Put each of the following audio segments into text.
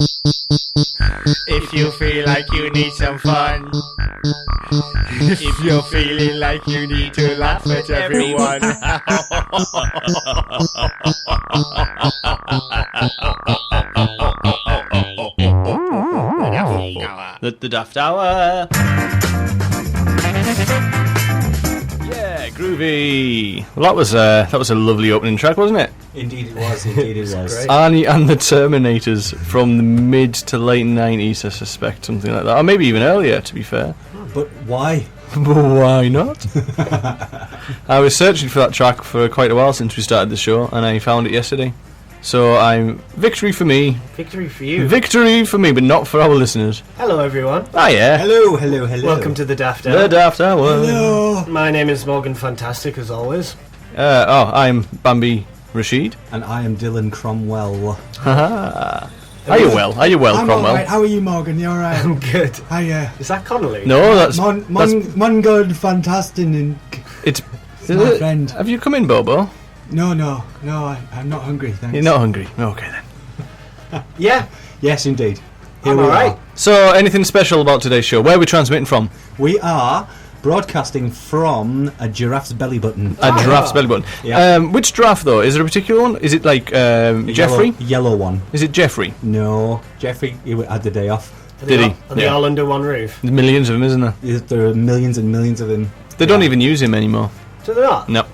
If you feel like you need some fun, if you're feeling like you need to laugh at everyone. The Daft Hour. Yeah, groovy. Well, that was a lovely opening track, wasn't it? Indeed it was. Indeed it was. Arnie and the Terminators from the mid to late 90s, I suspect, something like that, or maybe even earlier, to be fair. But why? Why not? I was searching for that track for quite a while since we started the show, and I found it yesterday. So victory for me. Victory for you. Victory for me, but not for our listeners. Hello, everyone. Ah, yeah. Hello. Welcome to the Daft Hour. The Daft Hour. Hello. My name is Morgan Fantastic, as always. I'm Bambi Rashid. And I am Dylan Cromwell. Are you well, I'm Cromwell? alright. How are you, Morgan? You alright? I'm good. Hiya. Is that Connolly? No, that's Mongol Fantastic and it's my friend. Have you come in, Bobo? No, I'm not hungry, thanks. You're not hungry. Okay then. Yeah. Yes, indeed. Here I'm we alright. are. So, anything special about today's show? Where are we transmitting from? We are broadcasting from a giraffe's belly button. A giraffe's belly button. Yeah. Which giraffe though? Is there a particular one? Is it like Jeffrey? Yellow one. Is it Jeffrey? No, Jeffrey. He had the day off. Did he? Are they all under one roof? There's millions of them, isn't there? There are millions and millions of them. They don't even use him anymore. Do they not? No.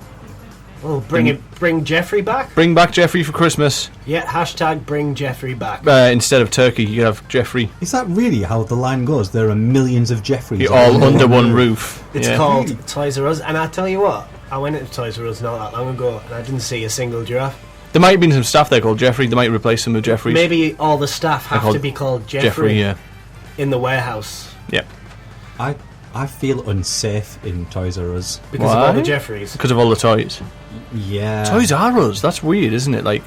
Oh, bring Jeffrey back? Bring back Jeffrey for Christmas. Yeah, hashtag bring Jeffrey back. Instead of turkey, you have Jeffrey. Is that really how the line goes? There are millions of Jeffreys. You're all under one roof. It's Yeah. called Really? Toys R Us, and I tell you what, I went into Toys R Us not that long ago, and I didn't see a single giraffe. There might have been some staff there called Jeffrey. They might replace them with Jeffreys. Maybe all the staff have to be called Jeffrey yeah. in the warehouse Yeah. I feel unsafe in Toys R Us. because of all Why? the Jeffreys. Because of all the toys. Yeah. Toys R Us. That's weird, isn't it? Like,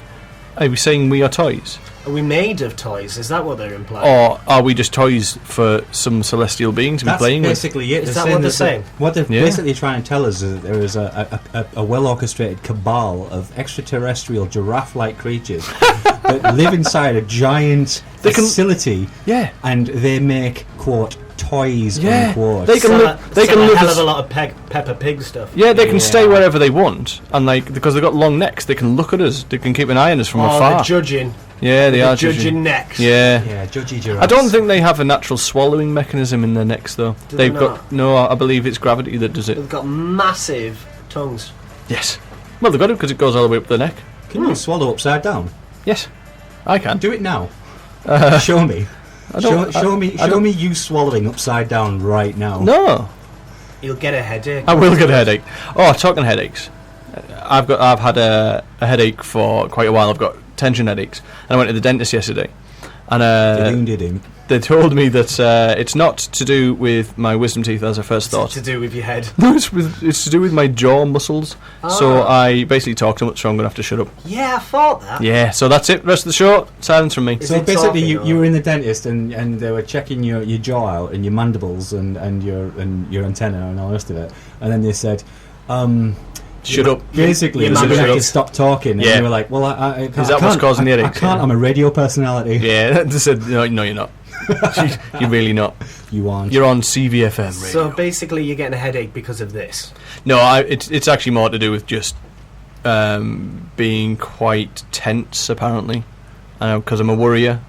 are we saying we are toys? Are we made of toys? Is that what they're implying? Or are we just toys for some celestial being to be That's playing with? basically it. Is that what they're saying? What they're Yeah. basically trying to tell us is that there is a well-orchestrated cabal of extraterrestrial giraffe-like creatures that live inside a giant facility, Yeah. and they make, quote, toys, Yeah. unquote. They can live. They can a live. hell of a lot of Peppa Pig stuff. Yeah, they can Yeah. stay wherever they want, and like because they've got long necks, they can look at us. They can keep an eye on us from afar. They're judging. Yeah, they are judging necks. Yeah. Yeah, judgy giraffes. I don't think they have a natural swallowing mechanism in their necks, though. Do they They've got no. I believe it's gravity that does it. They've got massive tongues. Yes. Well, they've got it because it goes all the way up their neck. Can you swallow upside down? Yes, I can. Do it now. Show me. Show me you swallowing upside down right now. No, You'll get a headache. I will get a headache. Oh, talking headaches. I've had a headache for quite a while. I've got tension headaches, and I went to the dentist yesterday, and they told me that it's not to do with my wisdom teeth as I first thought. It's to do with your head. No, it's to do with my jaw muscles. So I basically talk too much, so I'm going to have to shut up. Yeah, I thought that. Yeah, so that's it. Rest of the show, silence from me. Is So it basically, talking you or- were in the dentist, and they were checking your jaw out and your mandibles and your antenna and all the rest of it, and then they said, Shut up. basically, Your you're going to mum- have to stop talking. And Yeah. you were like, well, I can't. Is that what's causing the headaches? I can't. Yeah. I'm a radio personality. Yeah, they said, no, you're not. You're really not. You aren't. You're on CVFM Radio. So basically, you're getting a headache because of this. No, it's actually more to do with just being quite tense, apparently, because I'm a worrier.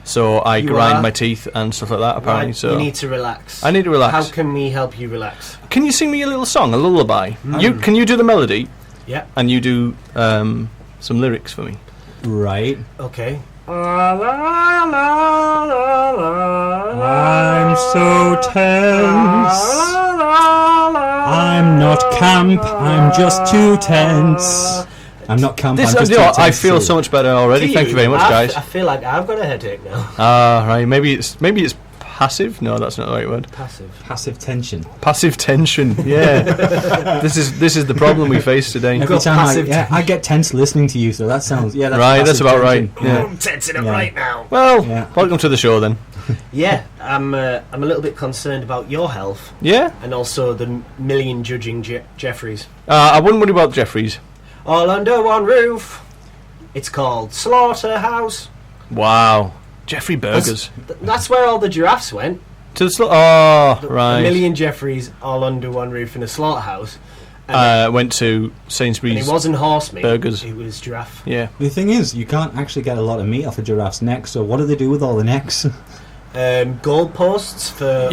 So I You grind are? my teeth and stuff like that, apparently. Right? So You need to relax. I need to relax. How can we help you relax? Can you sing me a little song, a lullaby? Can you do the melody, Yeah. and you do some lyrics for me? Right. Okay. I'm so tense. I'm not camp. I'm just too tense. I'm not camp. I'm just too tense. I feel so much better already. Thank you very much, guys. I feel like I've got a headache now. Right. Maybe it's passive. No, that's not the right word. Passive tension. Passive tension. Yeah. this is the problem we face today. Every got time passive I get tense listening to you, so that sounds that's Right, that's passive about right. tension. Yeah. I'm tensing up Yeah. right now. Well, Yeah. welcome to the show then. Yeah, I'm a little bit concerned about your health Yeah. and also the million judging Jeffreys. I wouldn't worry about Jeffreys. All under one roof. It's called Slaughterhouse. Wow. Jeffrey Burgers. That's where all the giraffes went. To the right. A million Jeffreys all under one roof in a slaughterhouse. And went to Sainsbury's. and it wasn't horse meat. Burgers. It was giraffe. Yeah. The thing is, you can't actually get a lot of meat off a giraffe's neck, so what do they do with all the necks? Goalposts for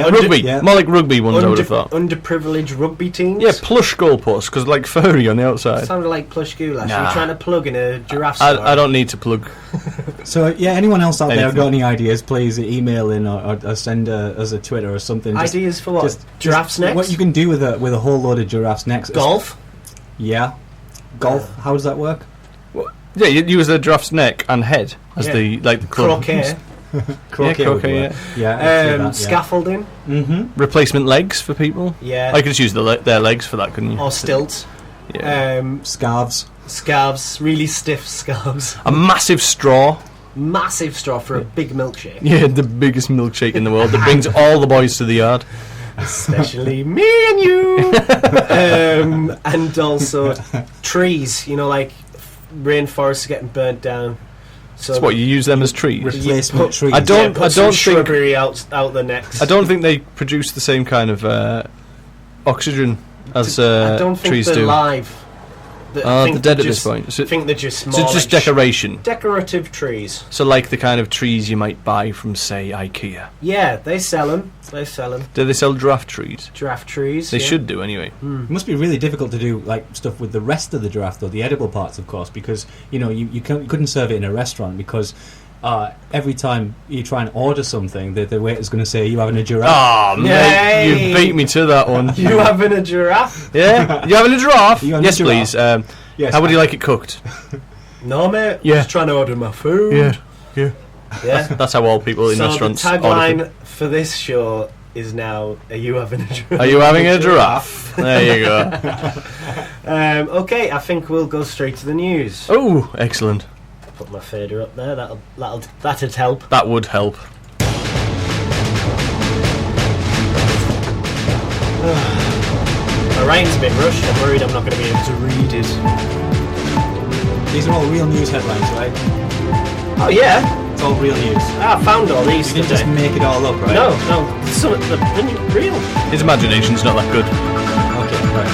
Rugby. Yeah. More like rugby ones, I would have thought. underprivileged rugby teams. Yeah, plush goalposts, because like furry on the outside. Sounded like plush goulash. Nah. You're trying to plug in a giraffe story. I don't need to plug. So, yeah, anyone else out there Anything. got any ideas, please email in or send us a Twitter or something. Ideas for what? Giraffes necks? What you can do with a whole load of giraffes necks. Golf? Yeah. Golf, how does that work? Yeah, you use the giraffe's neck and head as the club. Croquet. Croquet would croquet, work. Yeah. Scaffolding? Mm-hmm. Replacement legs for people. Yeah. I could just use their legs for that, couldn't you? Or stilts. Yeah. Scarves. Scarves. Really stiff scarves. A massive straw. Massive straw for a big milkshake. Yeah, the biggest milkshake in the world that brings all the boys to the yard. Especially me and you. And also trees, like rainforests getting burnt down. So what, you use them as trees? Replacement trees. I don't think shrubbery out the necks. I don't think they produce the same kind of oxygen as I don't think trees they're do. live. They're dead at this point. I think they're just small. So it's just decoration. Decorative trees. So like the kind of trees you might buy from, say, IKEA. Yeah, they sell them. Do they sell giraffe trees? Giraffe trees. They should do anyway. It must be really difficult to do stuff with the rest of the giraffe, though, the edible parts, of course, because you couldn't serve it in a restaurant because every time you try and order something, the waiter's going to say, "You having a giraffe?" Oh, mate, you beat me to that one. You having a giraffe? Yeah, you having a giraffe? Yes, please. Yes. How would you like it cooked? No, mate. Yeah. Just trying to order my food. Yeah. That's how all people in restaurants the order tagline food. for this show is now, "Are you having a giraffe?" Are you having a giraffe? There you go. Okay, I think we'll go straight to the news. Oh, excellent. Put my fader up there. That'd help. That would help. My writing's a bit rushed. I'm worried I'm not going to be able to read it. These are all real news headlines, right? Oh yeah, It's all real news. I found all these You didn't today. just make it all up, right? No, some of them are real. His imagination's not that good. Okay, right.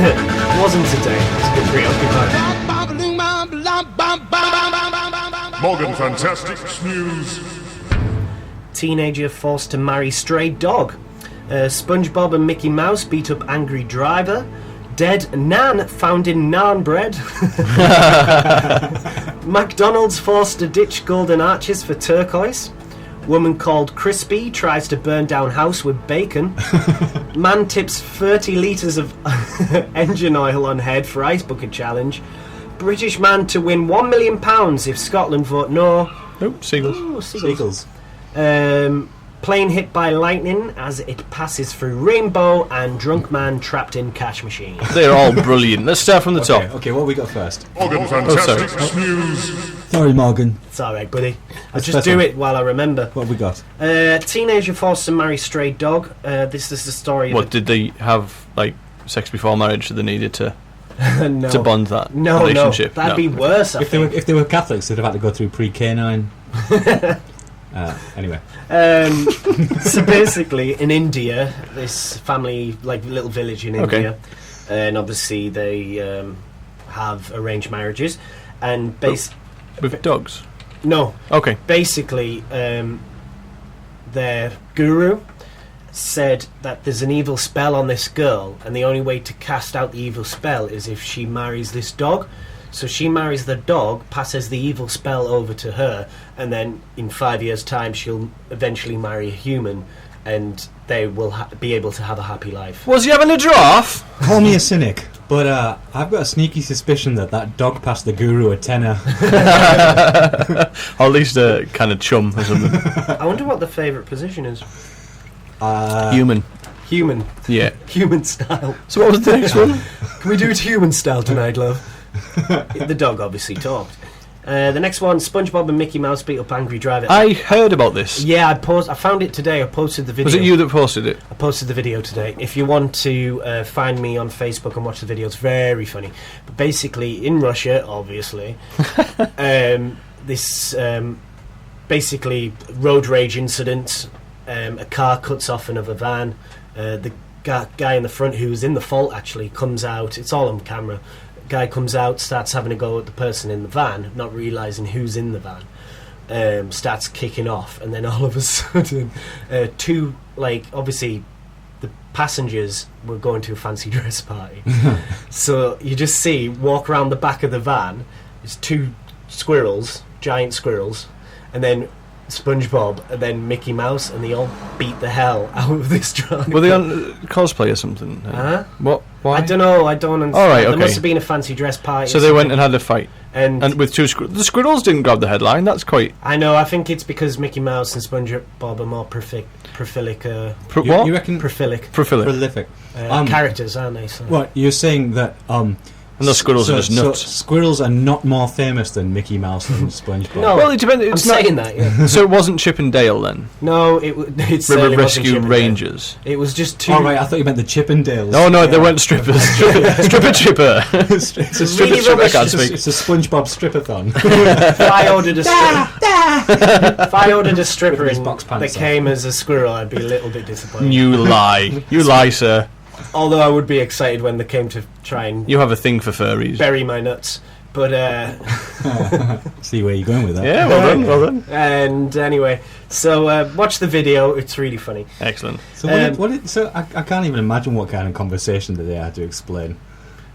It wasn't today. It's a bit preoccupied. Morgan Fantastic's news. Teenager forced to marry stray dog. SpongeBob and Mickey Mouse beat up angry driver. Dead Nan found in naan bread. McDonald's forced to ditch golden arches for turquoise. Woman called Crispy tries to burn down house with bacon. Man tips 30 litres of engine oil on head for ice bucket challenge. British man to win £1 million if Scotland vote no. Oh, seagulls. Ooh, seagulls. Seagulls. Plane hit by lightning as it passes through rainbow, and drunk man trapped in cash machine. They're all brilliant. Let's start from the top. Okay, what have we got first? Morgan Fantastic's news. Sorry, Morgan. It's alright, buddy. I'll That's just better. do it while I remember. What have we got? Teenager forced to marry stray dog. This is the story of What, did they have, like, sex before marriage so they needed to no. to bond that No, relationship? that'd be worse, I If think. they were Catholics, they'd have had to go through pre-canine. Anyway. So basically, in India, this family, like little village in India, and obviously they have arranged marriages, and With dogs? no, Okay. basically, their guru said that there's an evil spell on this girl, and the only way to cast out the evil spell is if she marries this dog. So she marries the dog, passes the evil spell over to her, and then in 5 years' time she'll eventually marry a human, and they will be able to have a happy life. Was he having a giraffe? Call me a cynic, but I've got a sneaky suspicion that dog passed the guru a tenner. Or at least a kind of chum or something. I wonder what the favourite position is. Human. Human. Yeah. Human style. So what was the next one? Can we do it human style tonight, love? The dog obviously talked. The next one, SpongeBob and Mickey Mouse beat up angry driver. I heard about this. Yeah, I found it today. I posted the video. Was it you that posted it? I posted the video today. If you want to find me on Facebook and watch the video, it's very funny. But basically, in Russia, obviously, this basically road rage incident. A car cuts off another van. The guy in the front, who's in the fault, actually comes out. It's all on camera. Guy comes out, starts having a go at the person in the van, not realising who's in the van. Starts kicking off, and then all of a sudden, two, like, obviously the passengers were going to a fancy dress party. So you just see, walk around the back of the van, there's two squirrels, giant squirrels, and then SpongeBob and then Mickey Mouse, and they all beat the hell out of this drunk. Were they on cosplay or something? Huh? What? Why? I don't know. I don't understand. All right, okay. There must have been a fancy dress party. So they went and had a fight, and with two squirrels. The squirrels didn't grab the headline. That's quite. I know. I think it's because Mickey Mouse and SpongeBob are more prolific. What? You reckon Prolific prolific characters, aren't they? So. What you're saying that and those squirrels are just nuts. So squirrels are not more famous than Mickey Mouse and SpongeBob. No, well, it depends. It's I'm not saying that. Yeah. So it wasn't Chip and Dale then. No, it's River Rescue Rangers. It was just two. Oh right, I thought you meant the Chippendales. Oh no, they weren't strippers. Stripper chipper. It's a really stripper. Can't speak. It's a SpongeBob stripathon. If I ordered a stripper his in, box pants that came as a squirrel, I'd be a little bit disappointed. You lie. You lie, sir. Although I would be excited when they came to try and You have a thing for furries. bury my nuts. But See where you're going with that. Yeah, well done, well done. and anyway, so watch the video. It's really funny. Excellent. So I can't even imagine what kind of conversation that they had to explain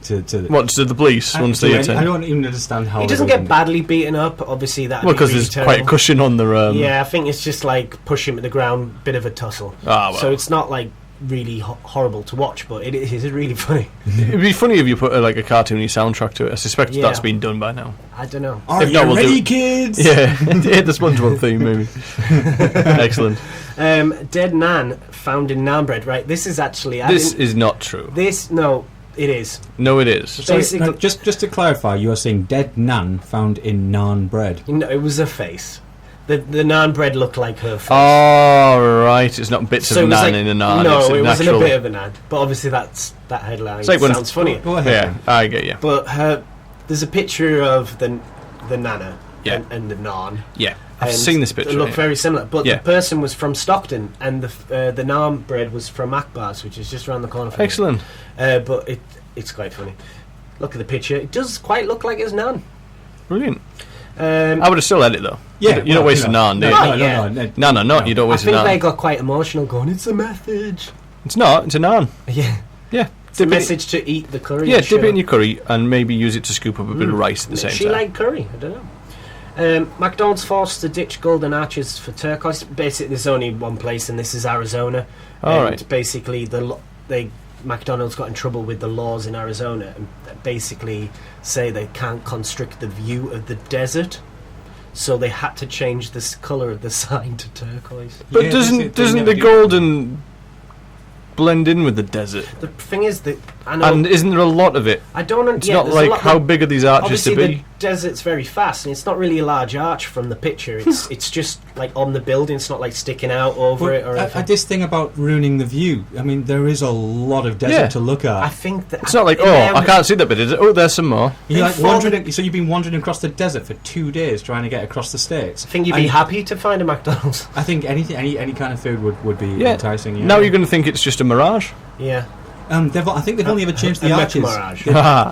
to What, to the police once they attend? I don't even understand how He doesn't get badly beaten up. Obviously, that. Well, because there's quite a cushion on the... Yeah, I think it's just like push him to the ground, bit of a tussle. Ah, well. So it's not like really horrible to watch, but it is really funny. It'd be funny if you put like a cartoony soundtrack to it. I suspect Yeah. that's been done by now. I don't know. Are If you not, we'll ready, do- kids? Yeah, hit the SpongeBob theme, maybe. Excellent. Dead Nan found in naan bread. Right, this is actually... This is not true. No, it is. No, it is. Sorry, Basically- no, just to clarify, you are saying dead nan found in naan bread. No, it was a face. The naan bread looked like her face. Oh, right. It's not bits So it of was naan like- in a naan. No, it's it wasn't natural. a bit of a naan. But obviously that headline It's like when- sounds funny. Go ahead. Yeah, I get you. But there's a picture of the nana Yeah. and the naan. Yeah, I've And seen this picture. They look yeah. very similar, but Yeah. the person was from Stockton, and the naan bread was from Akbar's, which is just around the corner from Excellent. me. But it's quite funny. Look at the picture; it does quite look like his naan. Brilliant. I would have still had it though. Yeah, you don't waste a naan, do you? No. You don't I waste a think naan. they got quite emotional, going, "It's a message." It's not. It's a naan. Yeah, Yeah. it's a Dip it- message to eat the curry. Yeah, I'm dip it sure. in your curry and maybe use it to scoop up a bit of rice at the same She time. liked curry. I don't know. McDonald's forced to ditch golden arches for turquoise. Basically, there's only one place, and this is Arizona. All and right. basically, McDonald's got in trouble with the laws in Arizona, and basically say they can't constrict the view of the desert. So they had to change the colour of the sign to turquoise. But Yeah, doesn't they never the do. golden blend in with the desert? The thing is that I know And isn't there a lot of it? I don't. It's not like how big are these arches to obviously be? the desert's very fast, and it's not really a large arch from the picture. It's just like on the building. It's not like sticking out over it or anything. This thing about ruining the view. I mean, there is a lot of desert Yeah. to look at. I think that It's not like, in oh, there I was- can't see that bit, is it? Oh, there's some more. You're like They wandering. So you've been wandering across the desert for 2 days trying to get across the states. I think you'd be happy to find a McDonald's. I think anything, any kind of food would be Yeah. enticing. Yeah. Now you're going to think it's just a mirage. Yeah. I think they've only ever changed the a arches. mirage.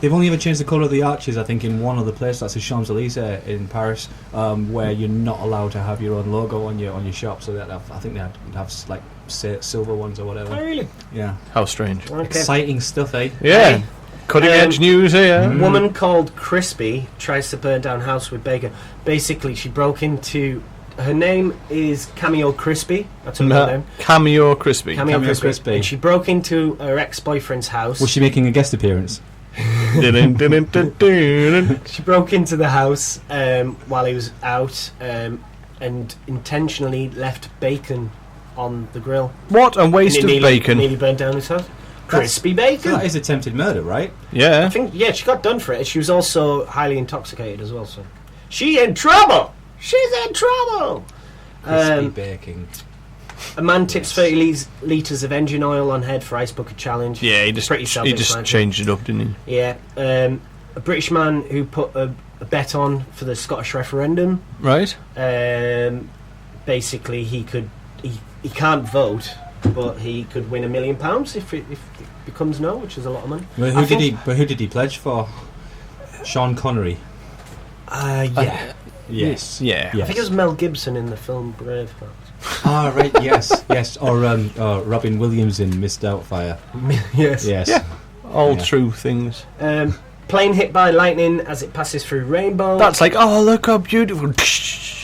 They've only ever changed the colour of the arches. I think in one other place, that's the Champs-Élysées in Paris, where you're not allowed to have your own logo on your shop. So that I think they'd have like silver ones or whatever. Oh, really? Yeah, How strange. Okay. exciting stuff, eh? Yeah. Hey. Cutting edge news here. Woman called Crispy tries to burn down house with bacon. Basically, she broke into. Her name is Cameo Crispy. That's her name. Cameo Crispy. Cameo Cameo Crispy. Crispy. And she broke into her ex-boyfriend's house. Was she making a guest appearance? She broke into the house while he was out and intentionally left bacon on the grill. What a waste And it of bacon. Nearly burned down his house. Crispy bacon. So that is attempted murder, right? Yeah. I think, yeah, she got done for it. She was also highly intoxicated as well, so. She's in trouble! She's in trouble! Crispy baking. A man tips 30 litres of engine oil on head for Ice Bucket Challenge. Yeah, he Pretty just self-explanatory. changed it up, didn't he? Yeah. a British man who put a bet on for the Scottish referendum. Right. Basically, he can't vote, but he could win £1 million if it becomes no, which is a lot of money. Well, who did he pledge for? Sean Connery. Yeah. Yes. Yeah. I think it was Mel Gibson in the film Braveheart. Ah, right. Yes. Or Robin Williams in Miss Doubtfire. Yes. Yeah. All true things. Plane hit by lightning as it passes through rainbow. That's like, oh, look how beautiful.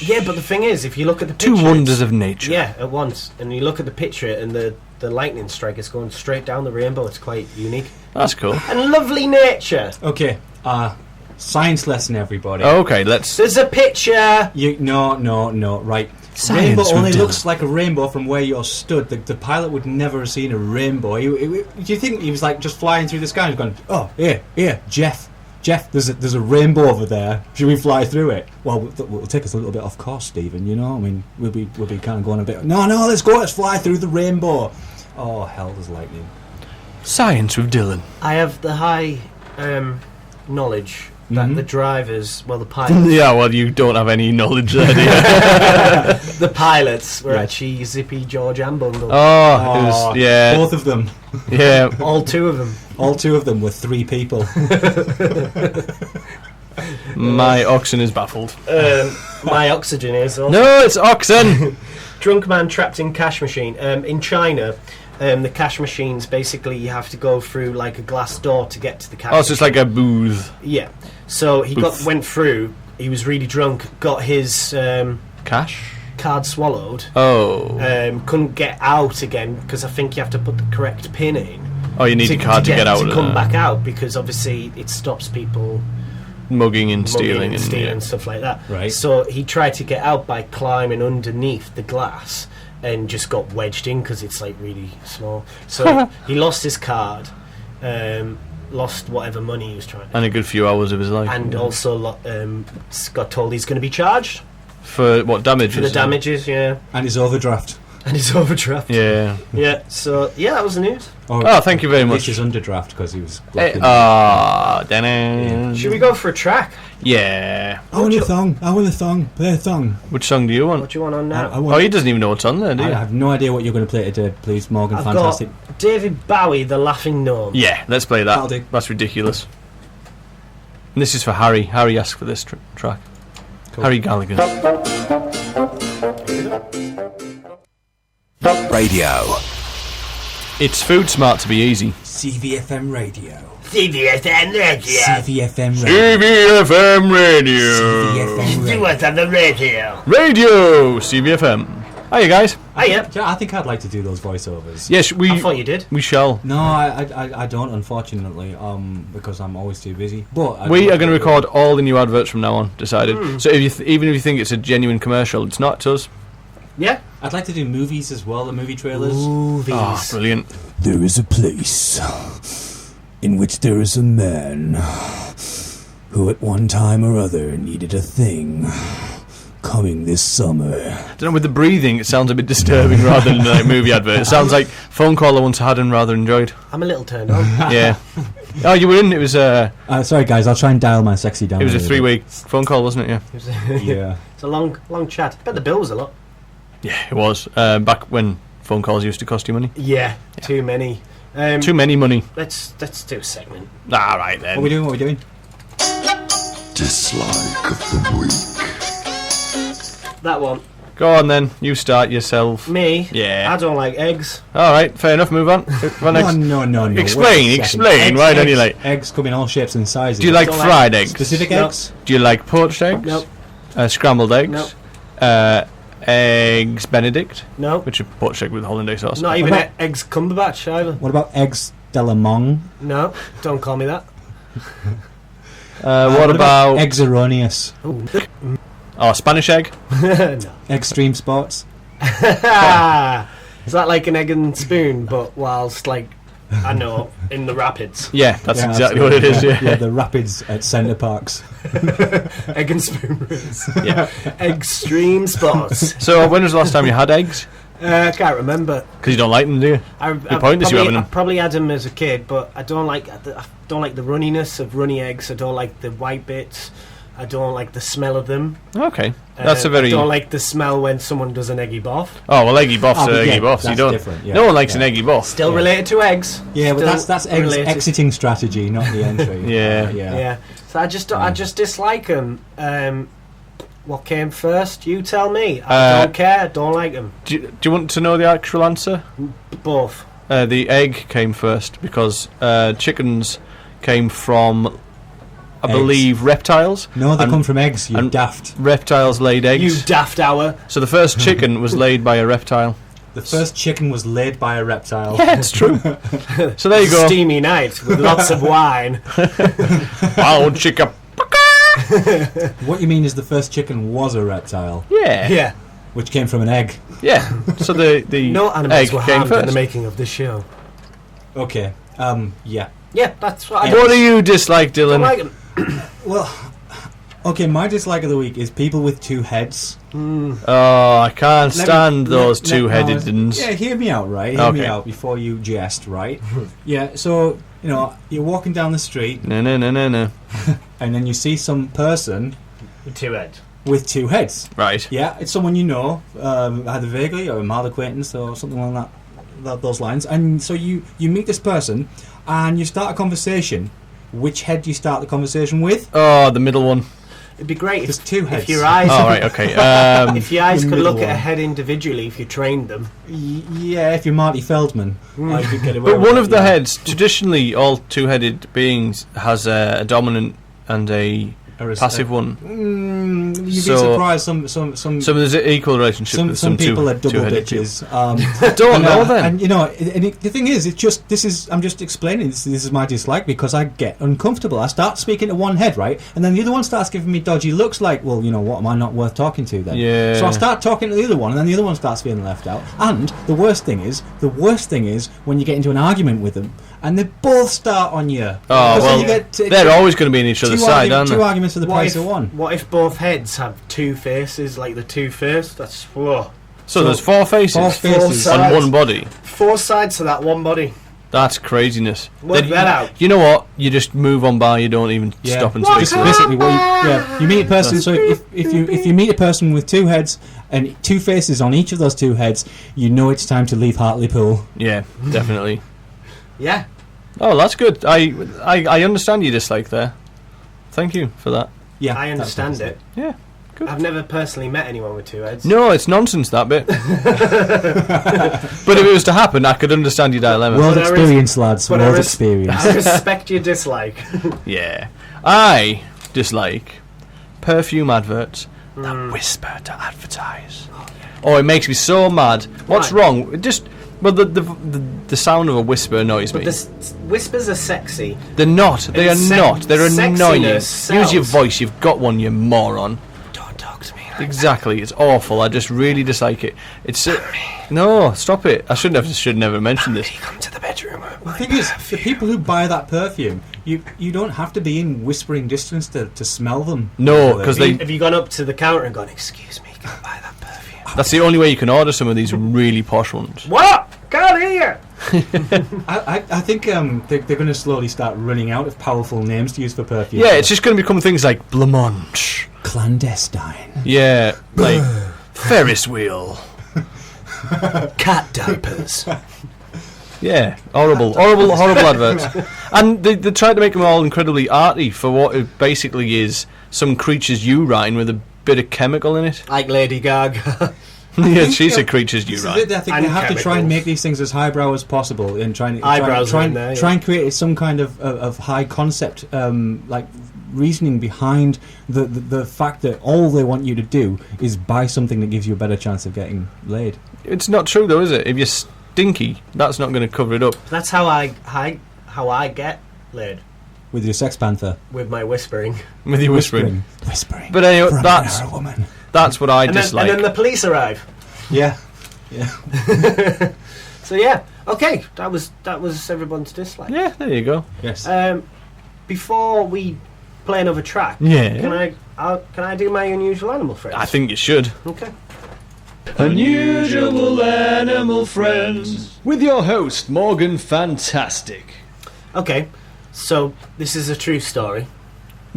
Yeah, but the thing is, if you look at the picture... Two wonders of nature. Yeah, at once. And you look at the picture and the lightning strike is going straight down the rainbow. It's quite unique. That's cool. And lovely nature. Okay, science lesson, everybody. Okay, let's... There's a picture! No, right. Science rainbow only with looks like a rainbow from where you're stood. The pilot would never have seen a rainbow. Do you think he was like just flying through the sky and going, oh, here, Jeff, there's a rainbow over there. Should we fly through it? Well, it'll take us a little bit off course, Stephen, you know? I mean, we'll be kind of going a bit... No, let's fly through the rainbow. Oh, hell, there's lightning. Science with Dylan. I have the high knowledge that the drivers, well, the pilots... Yeah, well, you don't have any knowledge there, do you? The pilots were actually Zippy, George and Bungle. Oh, it was, yeah. Both of them. Yeah. All two of them. All two of them were 3 people. My oxen is baffled. My oxygen is also. No, it's oxen! Drunk man trapped in cash machine. In China, the cash machines, basically you have to go through like a glass door to get to the cash machine. Oh, so it's like a booth. Yeah. So he went through, he was really drunk, got his Cash? card swallowed. Oh. Couldn't get out again because I think you have to put the correct pin in. Oh, you need a card to get out to of come there. back out, because obviously it stops people Mugging and stealing. and stuff like that. Right. So he tried to get out by climbing underneath the glass and just got wedged in because it's like really small. So he lost his card, lost whatever money he was trying to. And a good few hours of his life. And also got told he's going to be charged. For what, damages? For the damages, yeah. And his overdraft. And his overdraft. Yeah. Yeah, so, yeah, that was the news. Oh, thank you very much. His underdraft because he was... Should we go for a track? Yeah. I want a thong. Play a thong. Which song do you want? What do you want on now? Oh, he doesn't even know what's on there, do you? I have no idea what you're going to play today, please, Morgan. I've Fantastic. got David Bowie, The Laughing Gnome. Yeah, let's play that. That'll do. That's ridiculous. And this is for Harry. Harry asked for this track. Cool. Harry Gallagher. Radio. It's food smart to be easy. CVFM Radio. CVFM Radio. CVFM Radio. CVFM Radio. CVFM Radio. What's on the radio? Radio CVFM. Hiya, guys. Hiya. Yeah, I think I'd like to do those voiceovers. Yes, I thought you did. We shall. No, I don't, unfortunately, because I'm always too busy. But We are going to record all the new adverts from now on. Decided. So if you even if you think it's a genuine commercial, it's not. It's us. Yeah. I'd like to do movies as well. The movie trailers. Movies. Oh, brilliant. There is a place in which there is a man who at one time or other needed a thing coming this summer. I don't know, with the breathing, it sounds a bit disturbing rather than like movie advert. It sounds like phone call I once had and rather enjoyed. I'm a little turned on. Yeah. Oh, you were in. It was sorry, guys. I'll try and dial my sexy down. It was a 3-week phone call, wasn't it? Yeah. Yeah. It's a long chat. Bet the bill was a lot. Yeah, it was. Back when phone calls used to cost you money. Yeah. Too many. Too many money. Let's do a segment. All right then. What are we doing? Dislike of the week. That one. Go on then. You start yourself. Me? Yeah. I don't like eggs. All right. Fair enough. Move on. Next. No. Explain. Eggs, Why don't you like? Eggs come in all shapes and sizes. Do you like Don't fried eggs? specific No. eggs? Do you like poached eggs? Nope. Scrambled eggs? Nope. Eggs Benedict, No. which are poached egg with hollandaise sauce. Not What even about- eggs Cumberbatch either. What about eggs de la Mong? No. Don't call me that. What about eggs erroneous? Ooh. Spanish egg? No. Extreme sports? Is that like an egg and spoon, but whilst, like, I know, in the rapids? Yeah, that's Yeah, exactly what it is. Yeah. the rapids at Centre Parks. Egg and spoon race. Yeah. Extreme sports. So when was the last time you had eggs? I can't remember. Because you don't like them, do you? I pointless you having them. probably had them as a kid, but I don't don't like the runniness of runny eggs. I don't like the white bits. I don't like the smell of them. Okay, that's a very. I don't like the smell when someone does an eggy boff. Oh well, eggy boffs are eggy boffs. You don't. Different, yeah. No one likes an eggy boff. Still related to eggs. Yeah, but Still that's eggs exiting strategy, not the entry. Yeah. So I just dislike them. What came first? You tell me. I don't care. I don't like them. Do you want to know the actual answer? Both. The egg came first because chickens came from, I believe, reptiles. No, they come from eggs, you daft. Reptiles laid eggs. You Daft Hour. So the first chicken was laid by a reptile. The first chicken was laid by a reptile. Yeah, it's true. So there you go. Steamy night with lots of wine. Wow, chicken. What you mean is the first chicken was a reptile? Yeah. Yeah. Which came from an egg. Yeah. So the No animals egg were came harmed in first. the making of this show. Okay. Yeah. Yeah, that's what I What do you dislike, don't Dylan? like them. Well, okay, my dislike of the week is people with two heads. Oh, I can't stand those two-headed ones. Yeah, hear me out, right? Hear me out before you jest, right? Yeah, so, you're walking down the street. No. And then you see some person With two heads. with two heads. Right. Yeah, it's someone you know, either vaguely or a mild acquaintance or something like that, those lines. And so you meet this person and you start a conversation. Which head do you start the conversation with? Oh, the middle one. It'd be great There's two heads. if your eyes. Oh, right, okay. If your eyes The could middle look at a one. head individually, if you trained them. Yeah, if you're Marty Feldman, I could get away But with one it, of the yeah. heads, traditionally, all two-headed beings has a dominant and a Or is- passive one. You'd be So- surprised. Some So there's an equal relationship with some people are double two-headed people. bitches. Don't know them. And the thing is, I'm just explaining. This is my dislike because I get uncomfortable. I start speaking to one head, right, and then the other one starts giving me dodgy looks. Like, well, what am I not worth talking to then? Yeah. So I start talking to the other one, and then the other one starts feeling left out. And the worst thing is when you get into an argument with them, and they both start on you. Oh, Because then well, you get they're always going to be on each other's side, aren't two they? arguments for the price of one. What if both heads have two faces, like the two first? That's whoa. So there's four faces, Four faces. on sides. one body. Four sides to that one body. That's craziness. Work Then that out. You know what? You just move on by. You don't even stop and speak. Just to them. basically, you meet a person. So if you meet a person with two heads and two faces on each of those two heads, you know it's time to leave Hartlepool. Yeah, definitely. Yeah. Oh, that's good. I understand your dislike there. Thank you for that. Yeah, I understand it. Yeah, good. I've never personally met anyone with two heads. No, it's nonsense, that bit. But if it was to happen, I could understand your dilemma. World But I experience, lads. but I World res- experience. I respect your dislike. Yeah. I dislike perfume adverts that whisper to advertise. Oh, it makes me so mad. What's Why? wrong? The sound of a whisper annoys me. The whispers are sexy. They're not. They are And not. They're annoying. sexiness Use your sells. voice. You've got one, you moron. Don't talk to me. Exactly. It's awful. I just really dislike it. It's no. Stop it. I should never mention this. Come to the bedroom. The thing is, the people who buy that perfume, you don't have to be in whispering distance to smell them. No, because they. Have you gone up to the counter and gone, excuse me, can I buy that perfume? That's the only way you can order some of these really posh ones. What? Can't hear I think they're going to slowly start running out of powerful names to use for perfume. Yeah, it's just going to become things like Blancmange. clandestine. Yeah, like Ferris wheel. Cat diapers. Yeah, horrible adverts. And they tried to make them all incredibly arty for what it basically is some creature's urine with a bit of chemical in it. Like Lady Gaga. Yeah, she's a creature's So urine. I think And they have to try and chemicals. make these things as highbrow as possible and try and Eyebrows are in there, try yeah. and create some kind of high concept like reasoning behind the fact that all they want you to do is buy something that gives you a better chance of getting laid. It's not true though, is it? If you're stinky, that's not going to cover it up. That's how I get laid. With your Sex Panther. With my whispering. With your whispering. Whispering. But anyway, from that's a woman. that's what I And dislike. then the police arrive. Yeah. So yeah, okay, that was everyone's dislike. Yeah, there you go. Yes. Before we play another track, Yeah. can I do my unusual animal friends? I think you should. Okay. Unusual Animal Friends with your host Morgan Fantastic. Okay, So this is a true story.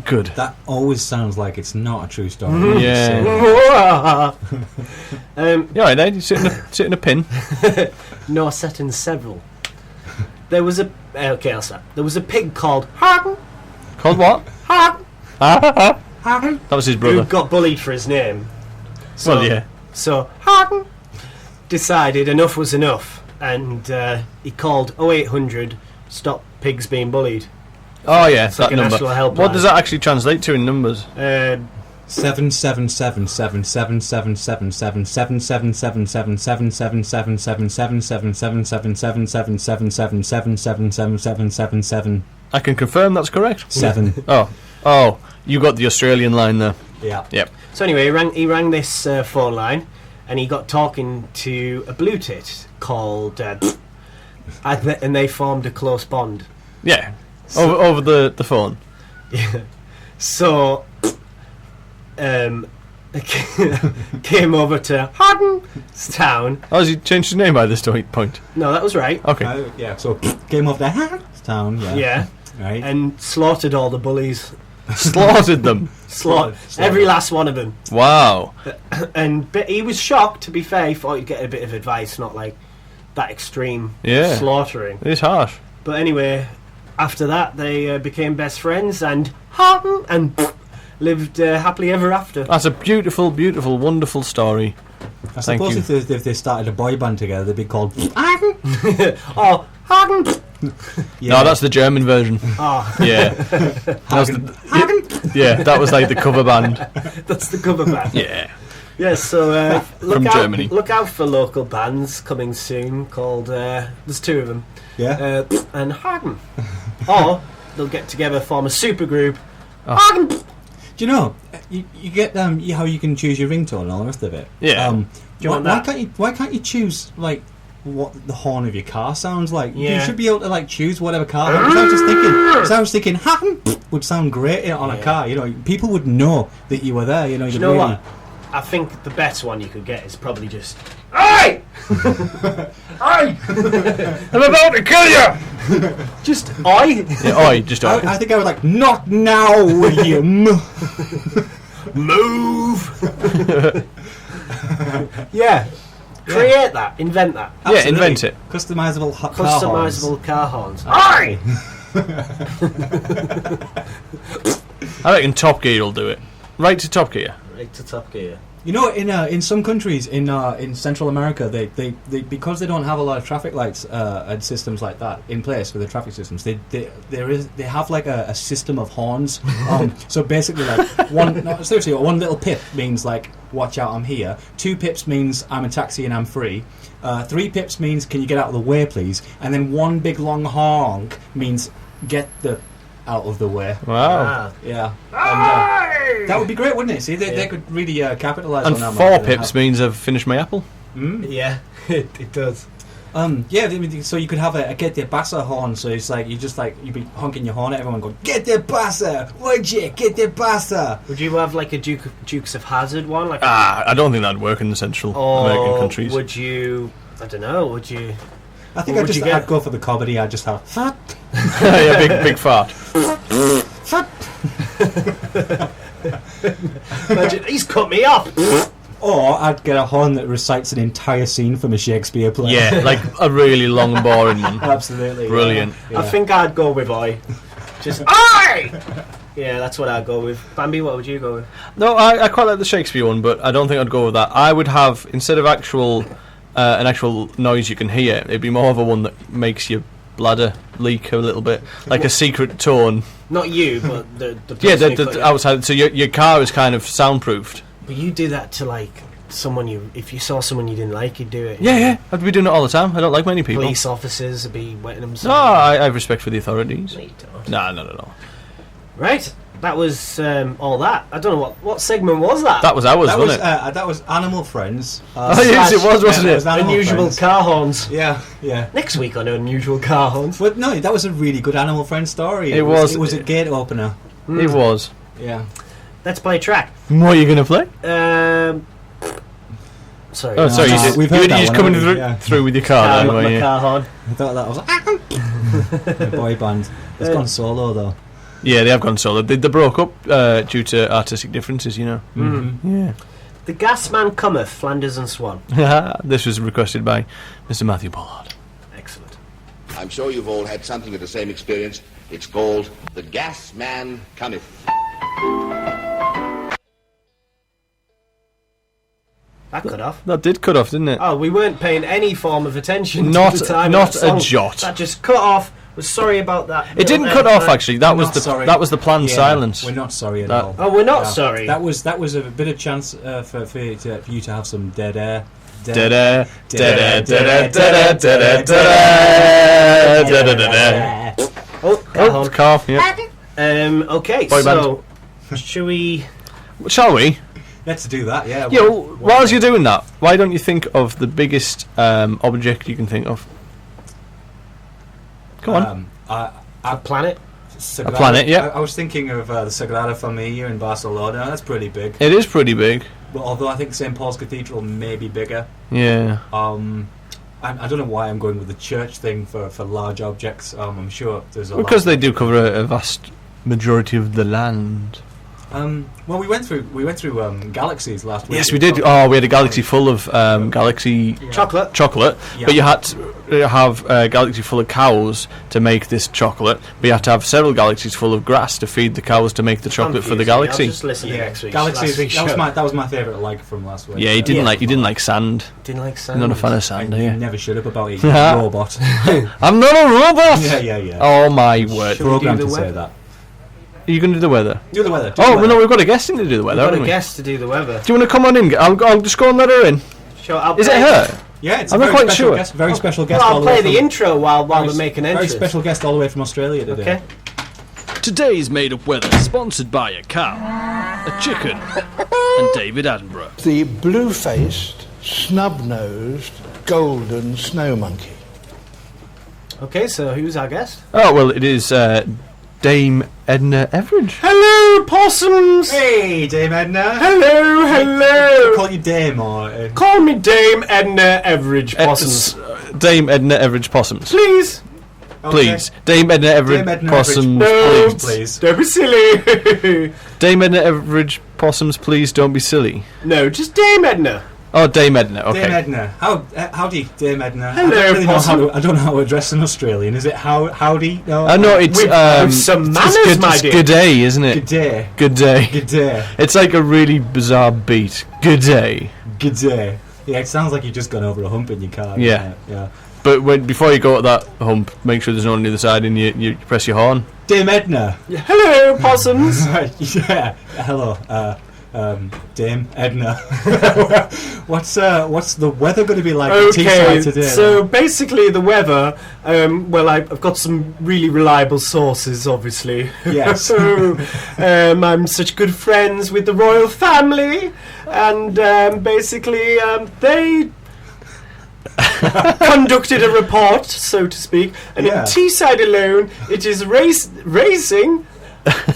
Good. That always sounds like it's not a true story. Yeah. Yeah, right there. You sit in a pin. No, set in several. There was a okay. I'll start. There was a pig called Hagen. Called what? Hagen. That was his brother. Who got bullied for his name. So, Well, yeah. So Hagen decided enough was enough, and he called 0800 Stop Pigs Being Bullied. Oh yeah, It's that like a number. national helpline. What does that actually translate to in numbers? 777777777777777777777777777777777777777777777777777777777777777777777777777777777777777777777777777777777777777777777777777777777777777777777777777777777777777777777777777 I can confirm that's correct. Yeah. So anyway, he rang this phone line, and he got talking to a blue tit called, and they formed a close bond. Yeah. Over the phone. Yeah. So, came over to Hagen's town. Oh, has he changed his name by this point? No, that was right. Okay. Yeah. So came off the town. Yeah. Yeah. Right. And slaughtered all the bullies. Slaughtered them. Slaughtered every last one of them. Wow. But he was shocked, to be fair. He thought he'd get a bit of advice, not like that extreme slaughtering. It's harsh. But anyway, after that, they became best friends and lived happily ever after. That's a beautiful, beautiful, wonderful story. I suppose if they started a boy band together, they'd be called Hagen. Oh, Hagen. Yeah. No, that's the German version. Oh. Yeah. That was like the cover band. That's the cover band. Yeah. Yes, so Germany. Look out for local bands coming soon called, there's two of them. Yeah. And Hagen. Or they'll get together, form a supergroup. Oh. Hagen. Do you know, you get how you can choose your ringtone and all the rest of it? Yeah. Do you want that? Why can't you choose, like, what the horn of your car sounds like? Yeah. You should be able to, like, choose whatever car. I was thinking, Hagen would sound great on a car. You know, people would know that you were there. You know, Do you know what? I think the best one you could get is probably just, "Hey! Hey! I'm about to kill you!" Just oi! Yeah, oi, just oi. I think I would like, "Not now, William." Move! Yeah. Create that. Invent that. Yeah, invent it. Customizable car horns. Customizable car horns. Aye! I reckon Top Gear will do it. Right to Top Gear. Right to Top Gear. You know, in some countries in Central America, they because they don't have a lot of traffic lights and systems like that in place for the traffic systems, they have like a system of horns. So basically, like one little pip means like, watch out, I'm here. 2 pips means I'm a taxi and I'm free. 3 pips means, can you get out of the way, please? And then 1 big long honk means, get the out of the way. Wow. Yeah. And, that would be great, wouldn't it? See, they could really capitalise on that. And 4 pips means I've finished my apple. Yeah, it does. So you could have a get the bassa horn. So it's like you'd be honking your horn at everyone, going, "Get the bassa, would you? Get the bassa." Would you have like a Dukes of Hazzard one? Like I don't think that'd work in the Central American countries. Would you? I don't know. Would you? I think I'd go for the comedy. I'd just have fat. Yeah, big fart. Fat. Imagine, he's cut me off. Or I'd get a horn that recites an entire scene from a Shakespeare play. Yeah, like a really long and boring one. Absolutely. Brilliant. Yeah. I think I'd go with oi. Just oi! Yeah, that's what I'd go with. Bambi, what would you go with? No, I quite like the Shakespeare one, but I don't think I'd go with that. I would have, instead of an actual noise you can hear, it'd be more of a one that makes your bladder leak a little bit, like a secret tone. Not you, but the the outside. So your car is kind of soundproofed. But you do that to like someone if you saw someone you didn't like, you'd do it. Yeah. I'd be doing it all the time. I don't like many people. Police officers would be wetting themselves. No, I have respect for the authorities. No, you don't. Nah, not at all. Right. That was all that. I don't know what segment was that. That was ours, wasn't it? That was Animal Friends. Yes, it was, wasn't it? Unusual Friends. car horns. Yeah. Next week on Unusual Car Horns. But no, that was a really good Animal Friends story. It was. It was a gate opener. It was. Yeah. Let's play a track. What are you going to play? Sorry. Oh, sorry. We've You heard were that just one, coming haven't we? through with your car then, my weren't you? car horn. I thought that was The boy band. It's gone solo though. Yeah, they have gone solo. They broke up due to artistic differences, you know. Yeah. The Gas Man Cometh, Flanders and Swan. This was requested by Mr. Matthew Pollard. Excellent. I'm sure you've all had something of the same experience. It's called The Gas Man Cometh. That cut off. That did cut off, didn't it? Oh, we weren't paying any form of attention Not- to the time. not of that song. a jot. That just cut off. We're sorry about that. It didn't cut off, actually. That was the planned silence. We're not sorry at That- all. Oh, we're not sorry. That was a bit of chance for you to have some dead air. Da-da, da-da, da-da, da-da, da-da, da-da. Oh, Oh, car, yeah. okay, Boy so should we? Shall we? Let's do that, yeah. Yeah, well, whilst you're doing that, why don't you think of the biggest object you can think of? Come on. A planet? Sagrada, A planet, yeah. I was thinking of the Sagrada Familia in Barcelona. That's pretty big. It is pretty big. But although I think St. Paul's Cathedral may be bigger. Yeah. I don't know why I'm going with the church thing for large objects. I'm sure there's a Because lot. they do cover a vast majority of the land. Well, we went through galaxies last week. Yes, we did. Oh, we had a galaxy full of galaxy chocolate, Yeah. but you had to have a galaxy full of cows to make this chocolate. But you had to have several galaxies full of grass to feed the cows to make the chocolate for the galaxy. I'll just listen to next week's Galaxies. last week's That show. was my favourite like from last week. Yeah, you didn't like sand. Didn't like sand. You're not a fan of sand, are You you? never shut up about it. You're a robot. I'm not a robot. Yeah. Oh my word! Should we Programmed do to the say weather? that. Are you going to do the weather? Do the weather. Oh, well, no, we've got a guest in to do the weather, We've got haven't a we? guest to do the weather. Do you want to come on in? I'll just go and let her in. Sure, I'll Is it play- her? Yeah, it's I'm a not very quite special sure. guest. Very special guest. Well, all I'll the way play the from- intro while very we make an Very entrance. special guest all the way from Australia today. Okay. Today's Made Up Weather, sponsored by a cow, a chicken, and David Attenborough. The blue-faced, snub-nosed, golden snow monkey. Okay, so who's our guest? Oh, well, it is Dame Edna Everidge. Hello, possums! Hey, Dame Edna. Hello. Call you Dame or Call me Dame Edna Everidge Possums. Dame Edna Everidge Possums. Please. Please. Dame Edna Everidge Dame Edna Possums, No. please. Don't be silly. Dame Edna Everidge Possums, please don't be silly. No, just Dame Edna. Oh, Dame Edna, okay. Dame Edna. Howdy, Dame Edna. Hello, I don't really know possum. I don't know how to address an Australian. Is it howdy? No. I know it's With some manners, good, my it's dear. good day, isn't it? Good day. Good day. Good day. It's like a really bizarre beat. Good day. Good day. Yeah, it sounds like you've just gone over a hump in your car. Yeah. doesn't it? Yeah. But before you go to that hump, make sure there's no one on the other side and you press your horn. Dame Edna. Hello, possums. Right, yeah. Hello, Dame Edna. What's the weather going to be like in Teesside today? So basically the weather, well, I've got some really reliable sources, obviously. Yes. So, I'm such good friends with the royal family, and basically they conducted a report, so to speak, and Yeah. in Teesside alone, it is racing.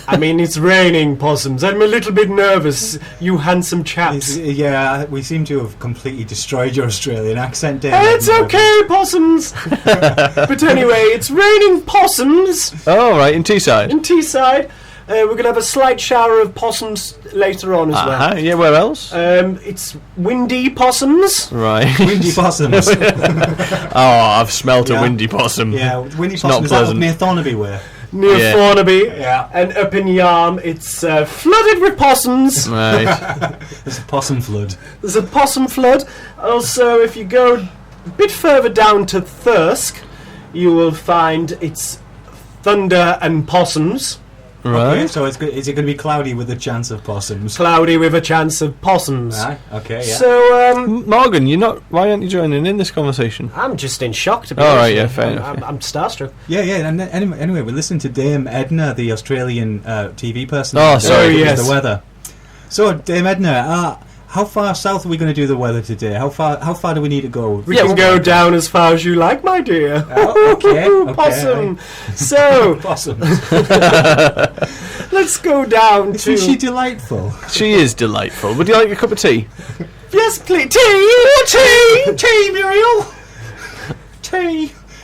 I mean, it's raining, possums. I'm a little bit nervous, you handsome chaps. Yeah, we seem to have completely destroyed your Australian accent, Dame It's Edna. okay, possums. But anyway, it's raining possums Oh, right, in Teesside. in Teesside. We're going to have a slight shower of possums later on as Uh-huh, yeah, where else? well. It's windy possums. Right. Windy possums. Oh, I've smelt a Yeah. windy possum. Yeah, windy It's not possums. Is that up pleasant. near Thornaby way? Near Yeah. Thornaby. Yeah. And up in Yarm, it's flooded with possums. Right. There's a possum flood. There's a possum flood. Also, if you go a bit further down to Thirsk, you will find it's thunder and possums. Right. Okay, so is it going to be cloudy with a chance of possums? Cloudy with a chance of possums. Right, okay, yeah. So, Morgan, why aren't you joining in this conversation? I'm just in shock, to be All honest. right, yeah, with you. fair enough. I'm starstruck. Yeah, and anyway, we listened to Dame Edna, the Australian TV person. Oh, sorry, yes. The weather. So, Dame Edna, how far south are we going to do the weather today? How far do we need to go? We can go down as far as you like, my dear. Oh, okay, okay. Possum. So, Possums. let's go down to... Isn't she delightful? She is delightful. Would you like a cup of tea? Yes, please. Tea! Tea, Muriel. Tea.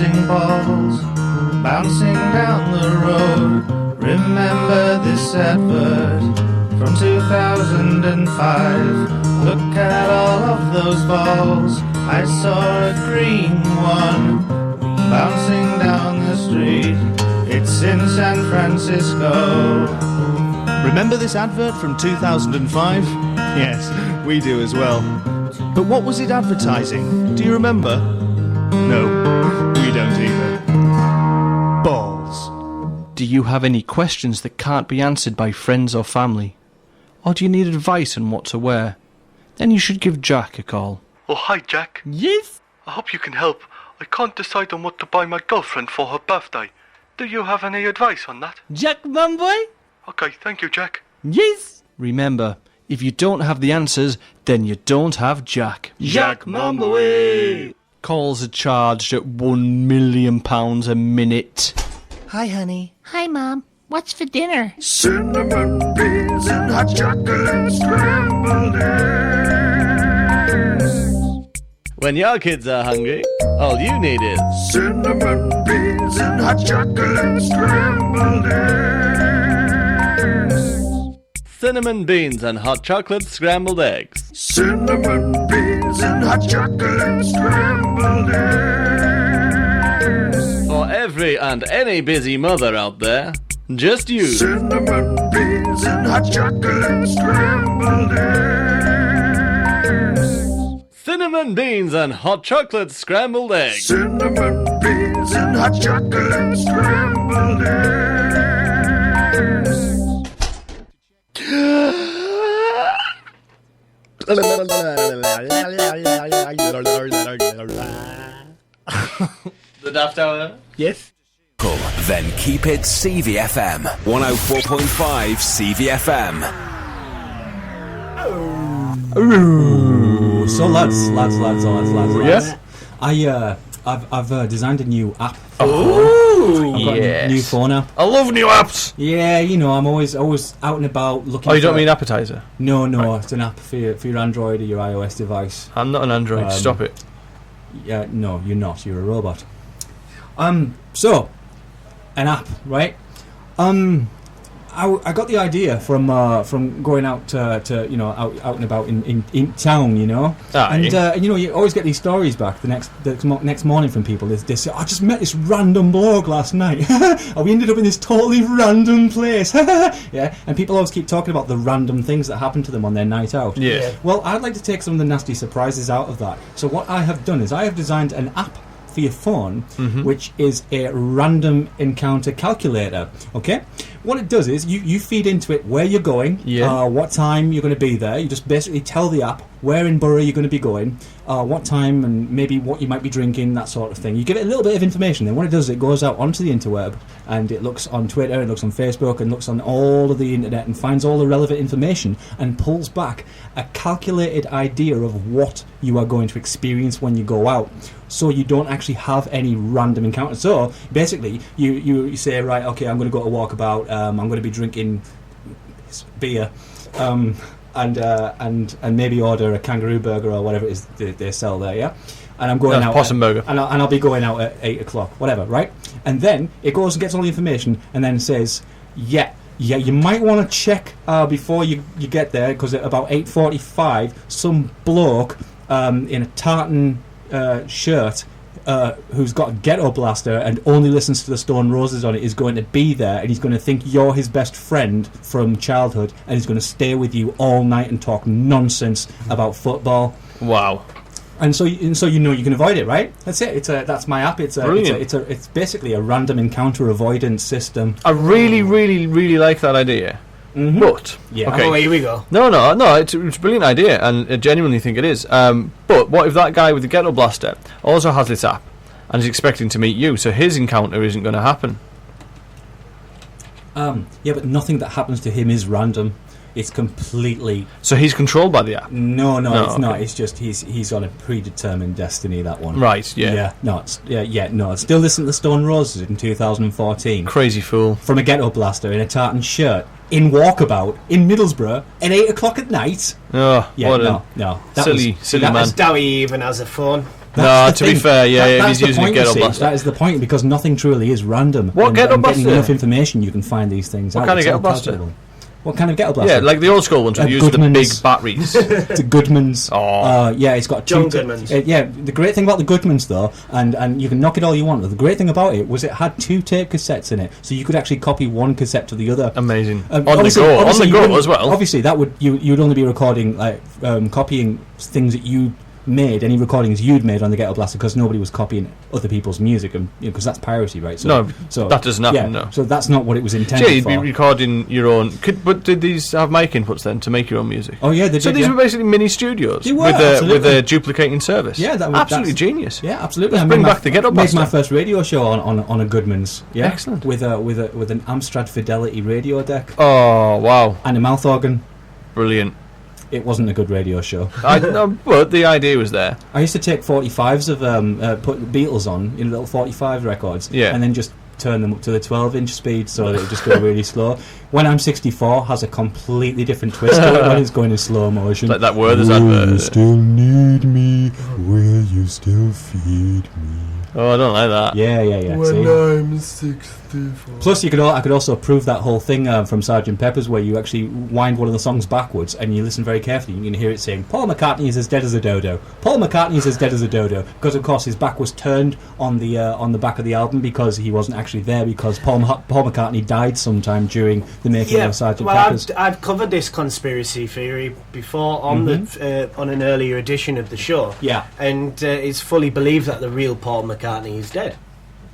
bouncing balls, bouncing down the road. Remember this advert from 2005. Look at all of those balls. I saw a green one bouncing down the street. It's in San Francisco. Remember this advert from 2005? Yes, we do as well. But what was it advertising? Do you remember? No, we don't either. Balls. Do you have any questions that can't be answered by friends or family? Or do you need advice on what to wear? Then you should give Jack a call. Oh, hi, Jack. Yes? I hope you can help. I can't decide on what to buy my girlfriend for her birthday. Do you have any advice on that? Jack, Mumboy? Okay, thank you, Jack. Yes? Remember, if you don't have the answers, then you don't have Jack. Jack Mumboy! Calls are charged at £1 million a minute. Hi, honey. Hi, Mom. What's for dinner? Cinnamon beans and hot chocolate scrambled eggs. When your kids are hungry, all you need is cinnamon beans and hot chocolate scrambled eggs. cinnamon beans and hot chocolate scrambled eggs. Cinnamon beans and hot chocolate scrambled eggs. For every and any busy mother out there, just use cinnamon beans and hot chocolate scrambled eggs. cinnamon beans and hot chocolate scrambled eggs. Cinnamon beans and hot chocolate scrambled eggs. The Daft Hour? Yes. Cool. Then keep it CVFM 104.5 CVFM. So lads. Yes. I've designed a new app. Oh, I've got a new phone app. I love new apps. Yeah, you know, I'm always out and about looking. Oh, you don't mean appetizer? No, right. It's an app for your Android or your iOS device. I'm not an Android. Stop it. Yeah, no, you're not. You're a robot. So an app, right? I got the idea from going out to you know out and about in town, you know, and you know you always get these stories back the next morning from people. They say, I just met this random bloke last night. Oh, we ended up in this totally random place. Yeah, and people always keep talking about the random things that happen to them on their night out. Yeah. Well, I'd like to take some of the nasty surprises out of that. So what I have done is I have designed an app for your phone, which is a random encounter calculator. Okay, what it does is you feed into it where you're going, what time you're going to be there. You just basically tell the app where in Borough you're going to be going, what time, and maybe what you might be drinking, that sort of thing. You give it a little bit of information, then what it does is it goes out onto the interweb, and it looks on Twitter, it looks on Facebook, and looks on all of the internet, and finds all the relevant information, and pulls back a calculated idea of what you are going to experience when you go out, so you don't actually have any random encounters. So basically you say, right, okay, I'm going to go to walkabout, I'm going to be drinking beer, and maybe order a kangaroo burger or whatever it is they sell there, yeah? And I'm going out possum burger, and I'll be going out at 8 o'clock, whatever, right? And then it goes and gets all the information, and then says, yeah, you might want to check before you get there, because at about 8:45, some bloke in a tartan shirt, who's got a ghetto blaster and only listens to the Stone Roses on it, is going to be there, and he's going to think you're his best friend from childhood, and he's going to stay with you all night and talk nonsense about football. Wow. And so you know you can avoid it, right? That's it. That's my app. It's basically a random encounter avoidance system. I really, really, really like that idea. But okay, oh, here we go. No, it's a brilliant idea, and I genuinely think it is. But what if that guy with the ghetto blaster also has this app and is expecting to meet you, so his encounter isn't going to happen? Yeah, but nothing that happens to him is random. It's completely... So he's controlled by the app? No, it's not. It's just he's on a predetermined destiny, that one. Right, yeah. No, it's still listen to the Stone Roses in 2014. Crazy fool. From a ghetto blaster in a tartan shirt, in walkabout, in Middlesbrough, at 8 o'clock at night. Oh, yeah, what no. Silly that man. was Dowie even has a phone. No, to be fair, yeah, he's using a ghetto blaster. That is the point, because nothing truly is random. What ghetto blaster? Getting enough information, you can find these things out. What kind of ghetto blaster? What kind of ghetto blaster? Yeah, like the old school ones that use the big batteries. It's a Goodman's. Yeah, it's got John Goodman's. The great thing about the Goodman's, though, and you can knock it all you want, but the great thing about it was it had 2 tape cassettes in it, so you could actually copy one cassette to the other. Amazing. On the go as well. Obviously, that would you'd only be recording copying things that you made, any recordings you'd made on the ghetto blaster, because nobody was copying other people's music, and because that's piracy, right? So that doesn't happen. No, so that's not what it was intended for. You'd be recording your own. But did these have mic inputs then to make your own music? Oh yeah, they did. So these were basically mini studios with a duplicating service. Yeah, absolutely genius. Yeah, absolutely. Let's bring back the ghetto blaster. Made my first radio show on a Goodman's. Yeah, excellent. With an Amstrad Fidelity radio deck. Oh wow! And a mouth organ. Brilliant. It wasn't a good radio show. But the idea was there. I used to take 45s of put the Beatles on in little 45 records, and then just turn them up to the 12-inch speed so that it would just go really slow. When I'm 64 has a completely different twist to it when it's going in slow motion. Like that Werther's advert. Will you still need me? Will you still feed me? Oh, I don't like that. Yeah. When I'm 64. Plus, I could also prove that whole thing from Sgt. Pepper's, where you actually wind one of the songs backwards and you listen very carefully. You can hear it saying, "Paul McCartney is as dead as a dodo." Paul McCartney is as dead as a dodo, because of course his back was turned on the back of the album, because he wasn't actually there, because Paul McCartney died sometime during the making of Sgt. Pepper's. I've covered this conspiracy theory before on on an earlier edition of the show. Yeah, and it's fully believed that the real Paul McCartney is dead.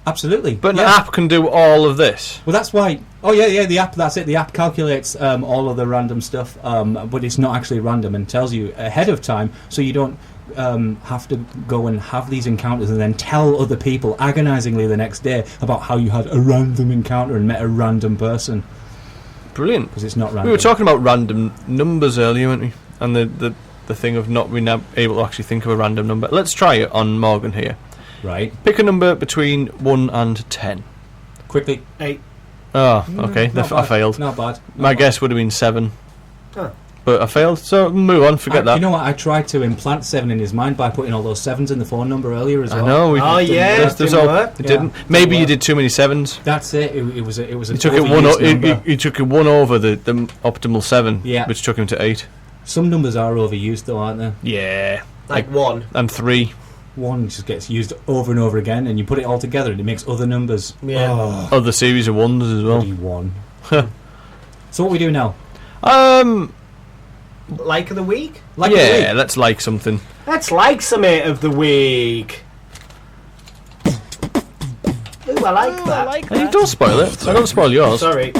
Absolutely. But an app can do all of this. Well, that's why... Oh, yeah, the app, that's it. The app calculates all of the random stuff, but it's not actually random, and tells you ahead of time, so you don't have to go and have these encounters and then tell other people agonisingly the next day about how you had a random encounter and met a random person. Brilliant. Because it's not random. We were talking about random numbers earlier, weren't we? And the thing of not being able to actually think of a random number. Let's try it on Morgan here. Right. Pick a number between 1 and 10. Quickly. 8. Oh, okay. I failed. Not bad. My guess would have been 7. Oh. But I failed, so move on, forget that. You know what, I tried to implant 7 in his mind by putting all those 7s in the phone number earlier as well. I know. It didn't work. It didn't. Maybe you did too many 7s. That's it. It was an he took it one over the optimal 7, which took him to 8. Some numbers are overused though, aren't they? Yeah. Like 1. And 3. 1 just gets used over and over again, and you put it all together and it makes other numbers. Yeah. Other series of 1s as well. 1. So what we do now? Like of the week? Let's like something. Let's like some of the week. Ooh, I like that. Hey, don't spoil it. I don't spoil yours. Sorry.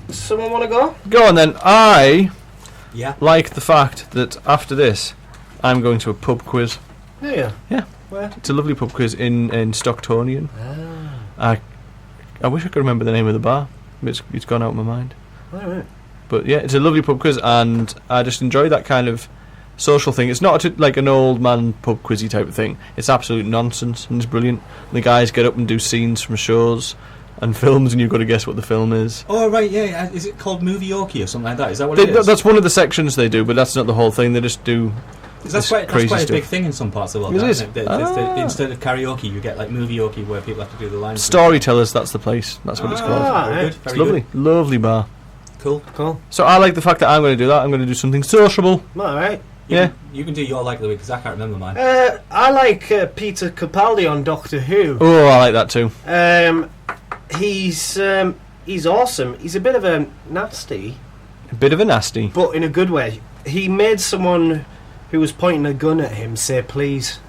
Someone want to go? Go on then. I Yeah. like the fact that after this, I'm going to a pub quiz. Yeah. Yeah. Where? It's a lovely pub quiz in Stocktonian. I wish I could remember the name of the bar. It's gone out of my mind. Alright. But yeah, it's a lovely pub quiz, and I just enjoy that kind of social thing. It's not like an old man pub quizzy type of thing. It's absolute nonsense, and it's brilliant. And the guys get up and do scenes from shows and films, and you've got to guess what the film is. Oh, right, yeah. Is it called Movie-oki or something like that? Is that what it is? That's one of the sections they do, but that's not the whole thing. They just do that's quite a big thing in some parts of the world. It is. Instead of karaoke, you get like movie-oki, where people have to do the lines. Storytellers, that's the place. That's what it's called. Very good. It's lovely. Good. Lovely bar. Cool. So I like the fact that I'm going to do that. I'm going to do something sociable. Alright. Yeah. You can do your like of the week, because I can't remember mine. I like Peter Capaldi on Doctor Who. Oh, I like that too. He's awesome. He's a bit of a nasty. But in a good way. He made someone who was pointing a gun at him say please.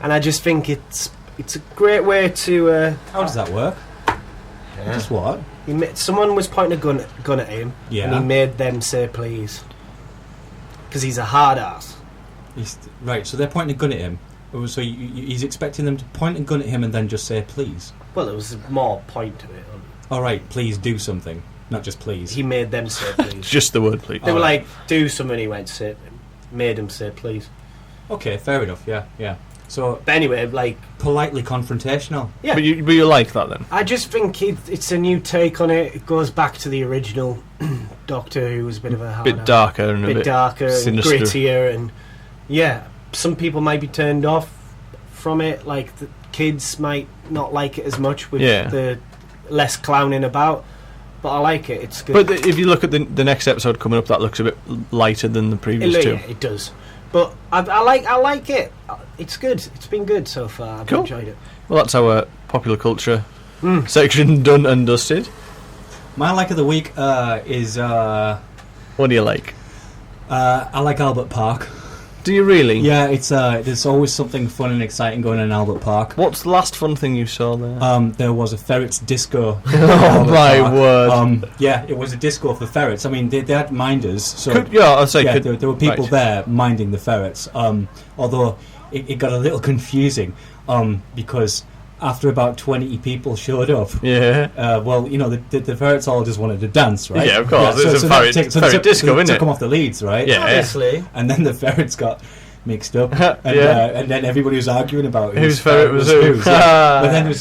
And I just think it's a great way to... How does that work? Yeah. Just what? Someone was pointing a gun at him, yeah. And he made them say please. Because he's a hard ass. Right, so they're pointing a gun at him. So he's expecting them to point a gun at him and then just say please? Well, there was more point to it. Alright, please do something. Not just please. He made them say please. Just the word please. They were like, do something, he went say, made him say please. Okay, fair enough, yeah. So, but anyway, like... politely confrontational. Yeah. But you like that then? I just think it's a new take on it. It goes back to the original Doctor Who was a bit of a harder... bit darker and a bit darker sinister. And grittier and... Yeah, some people might be turned off from it. Like the kids might not like it as much with the less clowning about. But I like it. It's good. But if you look at the next episode coming up, that looks a bit lighter than the previous two. Yeah, it does. But I like it. It's good. It's been good so far. I've enjoyed it. Well, that's our popular culture section done and dusted. My like of the week is... what do you like? I like Albert Park. Do you really? Yeah, it's there's always something fun and exciting going on in Albert Park. What's the last fun thing you saw there? There was a ferrets disco. Oh my word! Yeah, it was a disco for ferrets. I mean, they had minders. So I'd say there were people there minding the ferrets. Although it got a little confusing because after about 20 people showed up, well, you know, the ferrets all just wanted to dance, right? Yeah, of course. There's a ferret disco, isn't it? Took them off the leads, right? Yeah, obviously. And then the ferrets got mixed up, and then everybody was arguing about whose ferret was who. But then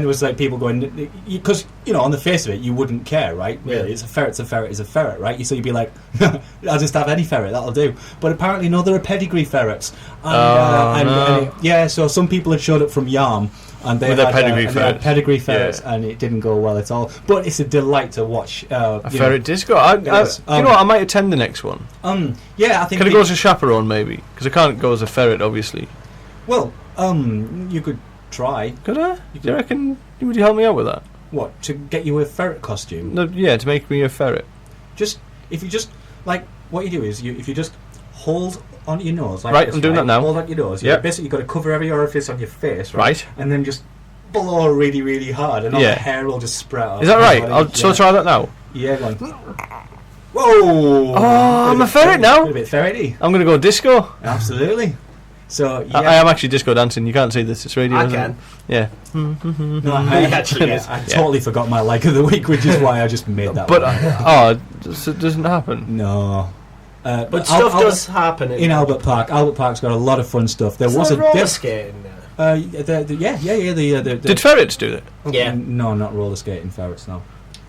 there was like people going, because you know, on the face of it, you wouldn't care, right? Really, it's a ferret is a ferret, right? So you'd be like, I'll just have any ferret, that'll do. But apparently, no, there are pedigree ferrets, so some people had showed up from Yarm. And they had pedigree ferrets, and it didn't go well at all. But it's a delight to watch. A ferret disco. You know what? I might attend the next one. Yeah, I think. Could I go as a chaperone, maybe? Because I can't go as a ferret, obviously. Well, you could try. Could I? Do you reckon? Would you help me out with that? What, to get you a ferret costume? No, yeah, to make me a ferret. If you just like what you do is if you just hold onto your nose, like right, this, I'm doing that now. Hold onto your nose. Yeah. Basically, you've got to cover every orifice on your face, right? And then just blow really, really hard, and all the hair will just sprout out. Is that right? So try that now. Yeah, go on. Whoa! Oh, I'm a ferret now. A bit ferrety. I'm going to go disco. Absolutely. So yeah. I am actually disco dancing. You can't see this. It's radio. I can. Yeah. No, I totally forgot my like of the week, which is why I just made that. But it doesn't happen. No. But stuff does happen in Albert Park. Albert Park's got a lot of fun stuff. There was a roller skating there. Did ferrets do it? Yeah. No, not roller skating ferrets. No.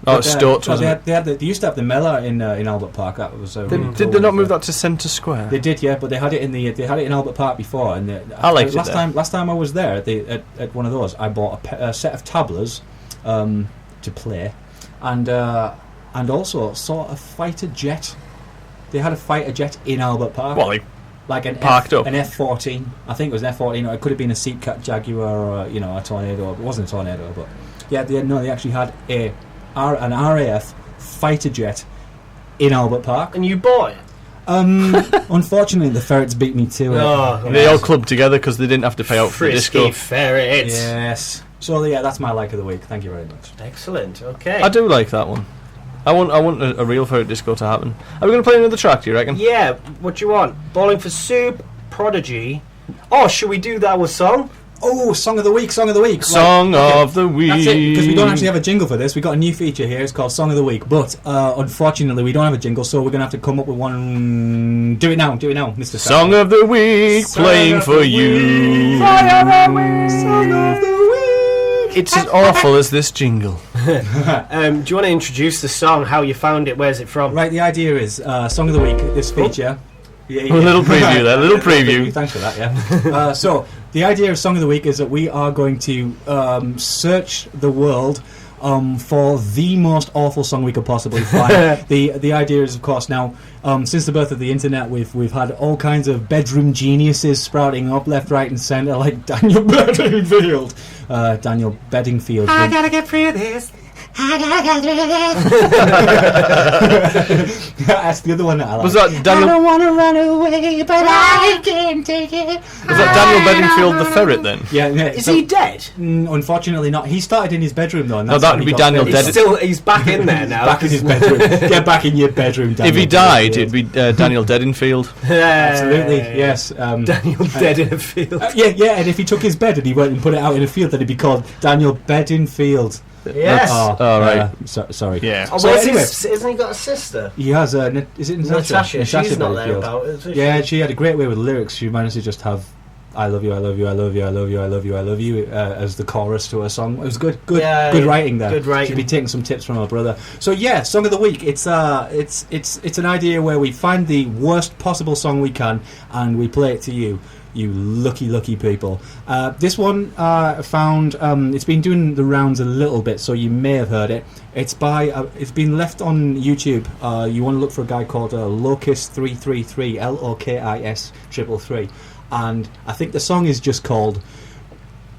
Oh, it's Stoats, wasn't it? They used to have the Mela in Albert Park. That was really did they not move that to Centre Square? They did, yeah, but they had it in Albert Park before. And I liked it. Last time I was there at one of those, I bought a set of tablas to play, and also saw a fighter jet. They had a fighter jet in Albert Park. Well, like an parked up. An F-14. I think it was an F-14. Or it could have been a Seatcat Jaguar or a Tornado. It wasn't a Tornado, but yeah, they actually had an RAF fighter jet in Albert Park. And you bought it? Unfortunately, the ferrets beat me to it. They all clubbed together because they didn't have to pay out for the disco. Ferrets. Yes. So yeah, that's my like of the week. Thank you very much. Excellent. Okay. I do like that one. I want a real ferret disco to happen. Are we going to play another track, do you reckon? Yeah, what do you want? Bowling for Soup, Prodigy. Oh, should we do that with song? Oh, Song of the Week. Song of the Week. That's it, because we don't actually have a jingle for this. We've got a new feature here. It's called Song of the Week. But unfortunately, we don't have a jingle, so we're going to have to come up with one. Do it now, Mr. Song of the Week, playing for you. Song of the Week. Song of the Week. It's as awful as this jingle. Do you want to introduce the song, how you found it, where's it from? Right, the idea is Song of the Week, this feature. A little preview there, a little preview. Thanks for that, yeah. So, the idea of Song of the Week is that we are going to search the world for the most awful song we could possibly find. The idea is, of course, now, since the birth of the internet, we've had all kinds of bedroom geniuses sprouting up left, right and centre, like Daniel Bedingfield. Daniel Bedingfield. I gotta get free of this. That's the other one that I like. Was that Daniel? I don't want to run away, but I can't take it. Was that Daniel Bedingfield the ferret then? Yeah. Is he dead? Unfortunately not. He started in his bedroom though. And no, that would be Daniel dead. He's back in there now. Back in his bedroom. Get back in your bedroom, Daniel. If he died, it'd be Daniel Bedingfield. Absolutely, yes. Daniel dead in a field. Yeah, and if he took his bed and he went and put it out in a field, then it'd be called Daniel Bedingfield. Yes. Right. Sorry. Yeah. Oh, so anyway, hasn't he got a sister? He has. Is it Natasha? She's not there about it, is she? Yeah, she had a great way with lyrics. She managed to just have I love you, I love you, I love you, I love you, I love you, I love you as the chorus to her song. It was good writing there. Good writing. Should be taking some tips from her brother. So yeah, song of the week. It's an idea where we find the worst possible song we can and we play it to you. You lucky people. This one found it's been doing the rounds a little bit, so you may have heard it. It's it's been left on YouTube. You want to look for a guy called Locus333, Lokis 333, and I think the song is just called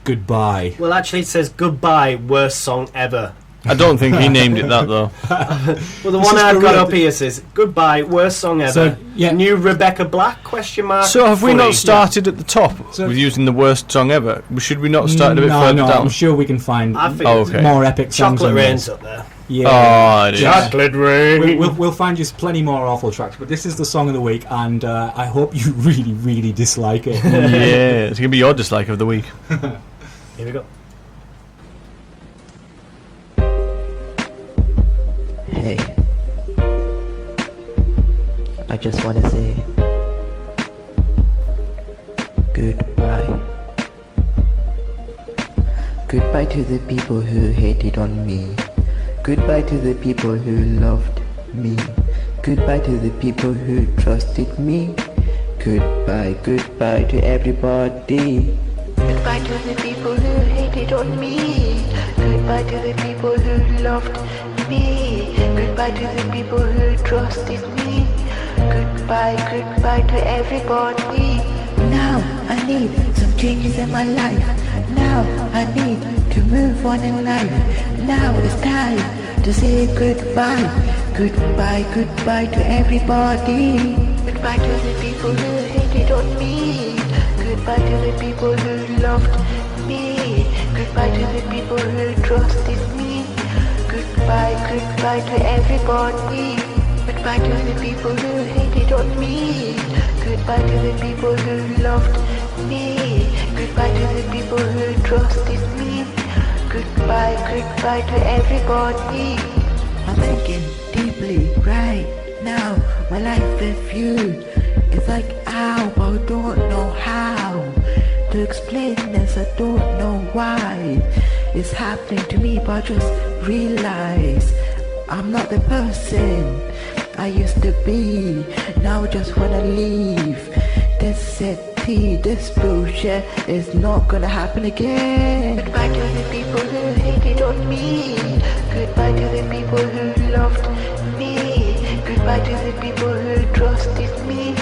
Goodbye. Well, actually, it says Goodbye, worst song ever. I don't think he named it that though. Well, the one I've got up here says Goodbye, worst song ever. So, yeah. New Rebecca Black ? So have we not started at the top with using the worst song ever? Should we not start a bit further down? I'm sure we can find okay. more epic songs. Chocolate Rain's up there. Yeah. Oh, it is. Chocolate Rain. We'll find you plenty more awful tracks, but this is the song of the week, and I hope you really dislike it. Yeah, it's going to be your dislike of the week. Here we go. Hey, I just want to say goodbye. Goodbye to the people who hated on me. Goodbye to the people who loved me. Goodbye to the people who trusted me. Goodbye, goodbye to everybody. Goodbye to the people who hated on me. Goodbye to the people who loved me. Goodbye to the people who trusted me. Goodbye, goodbye to everybody. Now I need some changes in my life. Now I need to move on in life. Now it's time to say goodbye. Goodbye, goodbye to everybody. Goodbye to the people who hated on me. Goodbye to the people who loved me. Goodbye to the people who trusted me. Goodbye, goodbye to everybody. Goodbye to the people who hated on me. Goodbye to the people who loved me. Goodbye to the people who trusted me. Goodbye, goodbye to everybody. I'm thinking deeply right now. My life with you is like ow, I don't know how to explain this. I don't know why it's happening to me, but I just realize I'm not the person I used to be. Now I just wanna leave this city. This bullshit is not gonna happen again. Goodbye to the people who hated on me. Goodbye to the people who loved me. Goodbye to the people who trusted me.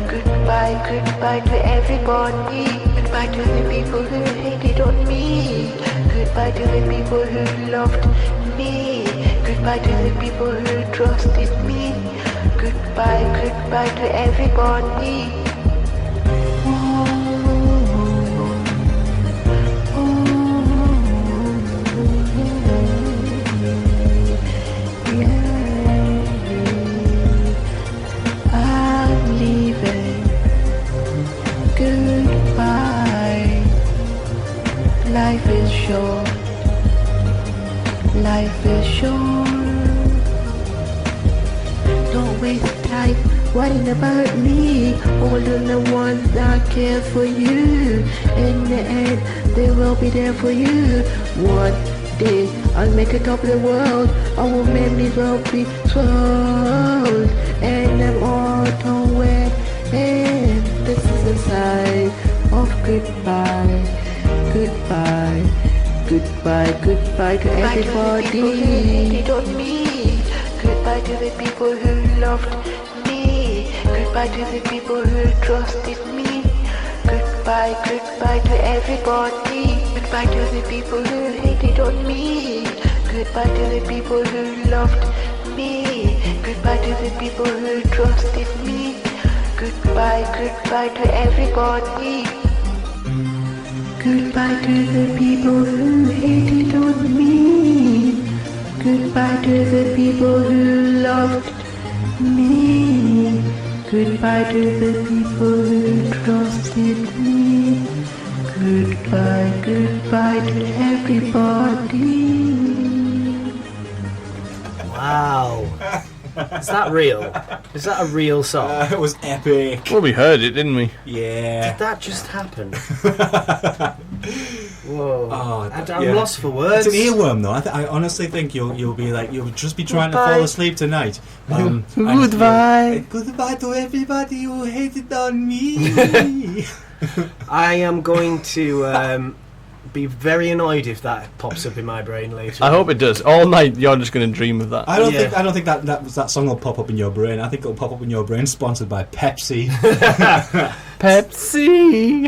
Goodbye, goodbye to everybody. Goodbye to the people who hated on me. Goodbye to the people who loved me. Goodbye to the people who trusted me. Goodbye, goodbye to everybody. I'm leaving. Goodbye. Life is short. Life is short. Don't waste time worrying about me. All of the ones that care for you. In the end, they will be there for you. One day, I'll make it top of the world. Our memories will be swallowed. And I'm autumn when this is the sign of goodbye. Goodbye. Goodbye, goodbye to everybody. Goodbye to the people who loved me. Goodbye to the people who trusted me. Goodbye, goodbye to everybody. Goodbye to the people who hated on me. Goodbye to the people who loved me. Goodbye to the people who trusted me. Goodbye, goodbye to everybody. Goodbye to the people who hated on me. Goodbye to the people who loved me. Goodbye to the people who trusted me. Goodbye, goodbye to everybody. Wow. Is that real? Is that a real song? It was epic. Well, we heard it, didn't we? Yeah. Did that just happen? Whoa! Oh, I'm lost for words. It's an earworm, though. I honestly think you'll be like you'll just be trying to fall asleep tonight. Goodbye. Goodbye to everybody who hated on me. I am going to be very annoyed if that pops up in my brain later. I hope it does. All night you're just going to dream of that. I don't think that song will pop up in your brain. I think it'll pop up in your brain sponsored by Pepsi. Pepsi.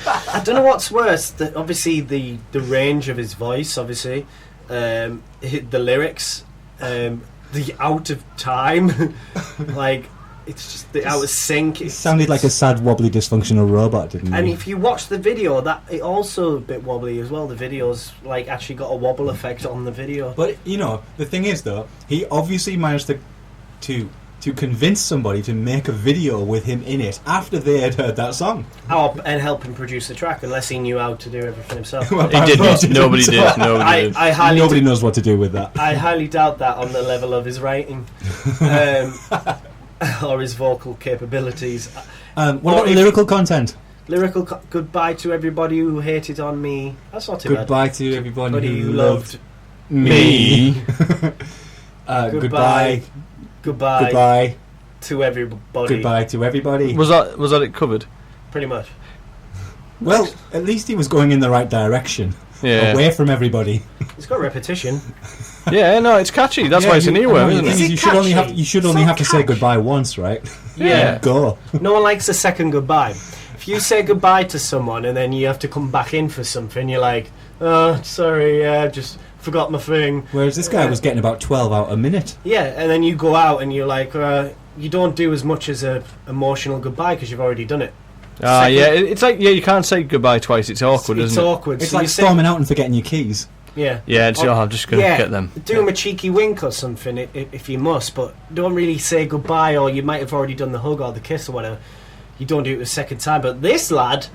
I don't know what's worse. Obviously the range of his voice, obviously, the lyrics, the out of time, like. It's just the out of sync. It sounded like a sad, wobbly, dysfunctional robot, didn't it? And if you watch the video, that it also a bit wobbly as well. The video's like actually got a wobble effect on the video. But the thing is, though, he obviously managed to convince somebody to make a video with him in it after they had heard that song. Oh, and help him produce the track, unless he knew how to do everything himself. Well, he didn't. Nobody did. Nobody knows what to do with that. I highly doubt that on the level of his writing. Or his vocal capabilities. What about lyrical content? Lyrical goodbye to everybody who hated on me. That's not too bad. Goodbye to everybody who loved me. Goodbye to everybody. Goodbye to everybody. Was that it covered? Pretty much. Well, at least he was going in the right direction. Yeah. Away from everybody. It's got repetition. Yeah, no, it's catchy. That's why it's an earworm, isn't it? You should only have to say goodbye once, right? Yeah. Go. No one likes a second goodbye. If you say goodbye to someone and then you have to come back in for something, you're like, oh, sorry, just forgot my thing. Whereas this guy was getting about 12 out a minute. Yeah, and then you go out and you're like, you don't do as much as a emotional goodbye because you've already done it. Yeah, it's like, you can't say goodbye twice. It's awkward, isn't it? It's awkward. It's like storming out and forgetting your keys. Yeah. Yeah, I'm just going to get them. Do him a cheeky wink or something if you must, but don't really say goodbye, or you might have already done the hug or the kiss or whatever. You don't do it a second time. But this lad,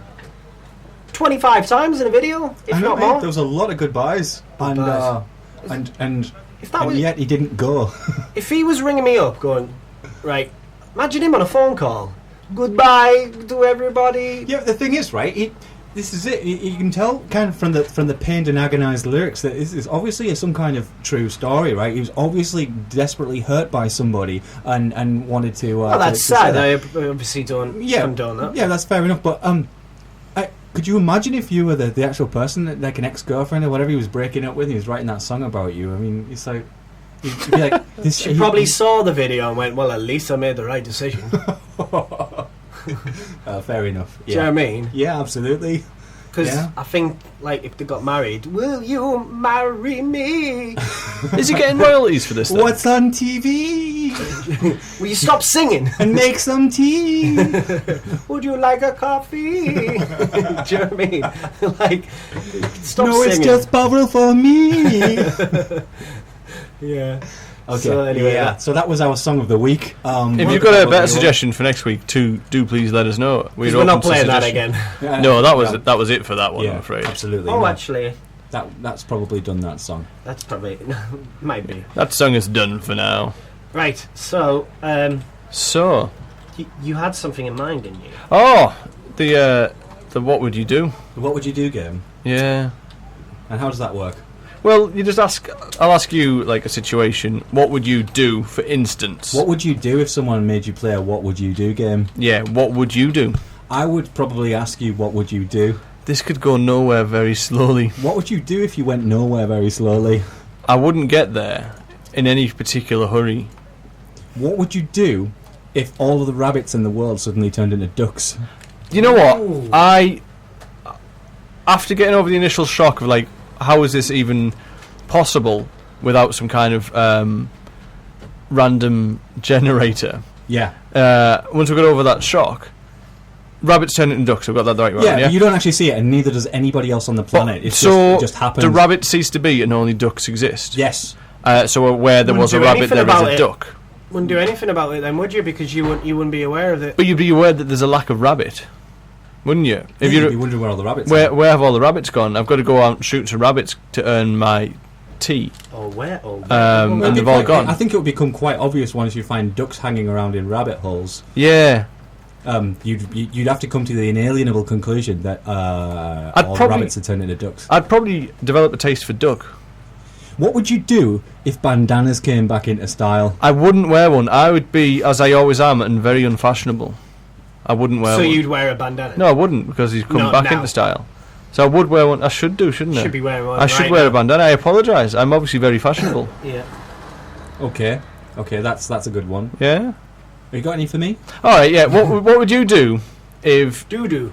25 times in a video, if not more. There was a lot of goodbyes. And yet he didn't go. If he was ringing me up going, right, imagine him on a phone call. Goodbye to everybody. Yeah, the thing is, right, this is it. You can tell kind of from the pained and agonised lyrics that this is obviously some kind of true story, right? He was obviously desperately hurt by somebody and wanted to. Well, that's sad. I obviously don't condone that. Yeah, that's fair enough. But could you imagine if you were the actual person, like an ex-girlfriend or whatever he was breaking up with, and he was writing that song about you? I mean, it's like you'd be like, this. She probably saw the video and went, "Well, at least I made the right decision." Fair enough. Yeah. Do you know what I mean? Yeah, absolutely. Because I think, like, if they got married, will you marry me? Is he getting royalties for this? Then? What's on TV? Will you stop singing and make some tea? Would you like a coffee? Do you know what I mean? Like, stop singing. No, it's just bubble for me. Yeah. Okay. So anyway, so that was our song of the week. If you've got a better suggestion for next week, do please let us know. We're not playing that again. No, that was it for that one. I'm afraid. Absolutely. Oh, actually, that's probably done. That song. That's probably might be. That song is done for now. Right. So. You had something in mind, didn't you? Oh, the what would you do? The what would you do game. Yeah. And how does that work? Well, you just ask. I'll ask you like a situation. What would you do, for instance? What would you do if someone made you play a "What would you do" game? Yeah. What would you do? I would probably ask you, "What would you do?" This could go nowhere very slowly. What would you do if you went nowhere very slowly? I wouldn't get there in any particular hurry. What would you do if all of the rabbits in the world suddenly turned into ducks? You know what? After getting over the initial shock of like, how is this even possible without some kind of random generator? Yeah. Once we got over that shock, rabbits turn into ducks. I've got that right. Yeah, yeah? You don't actually see it, and neither does anybody else on the planet. It just happens. Do rabbits cease to be, and only ducks exist? Yes. So where there was a rabbit, there is a duck. Wouldn't do anything about it then, would you? Because you wouldn't be aware of it. But you'd be aware that there's a lack of rabbit, wouldn't you? If you'd be wondering where all the rabbits are. Where have all the rabbits gone? I've got to go out and shoot some rabbits to earn my tea. Where? And they've all gone. I think it would become quite obvious once you find ducks hanging around in rabbit holes. Yeah. You'd have to come to the inalienable conclusion that rabbits are turned into ducks. I'd probably develop a taste for duck. What would you do if bandanas came back into style? I wouldn't wear one. I would be, as I always am, and very unfashionable. I wouldn't wear one. So you'd wear a bandana? No, I wouldn't, because he's come back into style. So I would wear one. I should do, shouldn't I? Should be wearing one. I should wear a bandana. I apologise. I'm obviously very fashionable. Yeah. Okay, that's a good one. Yeah. Have you got any for me? All right. Yeah. What would you do if doo-doo?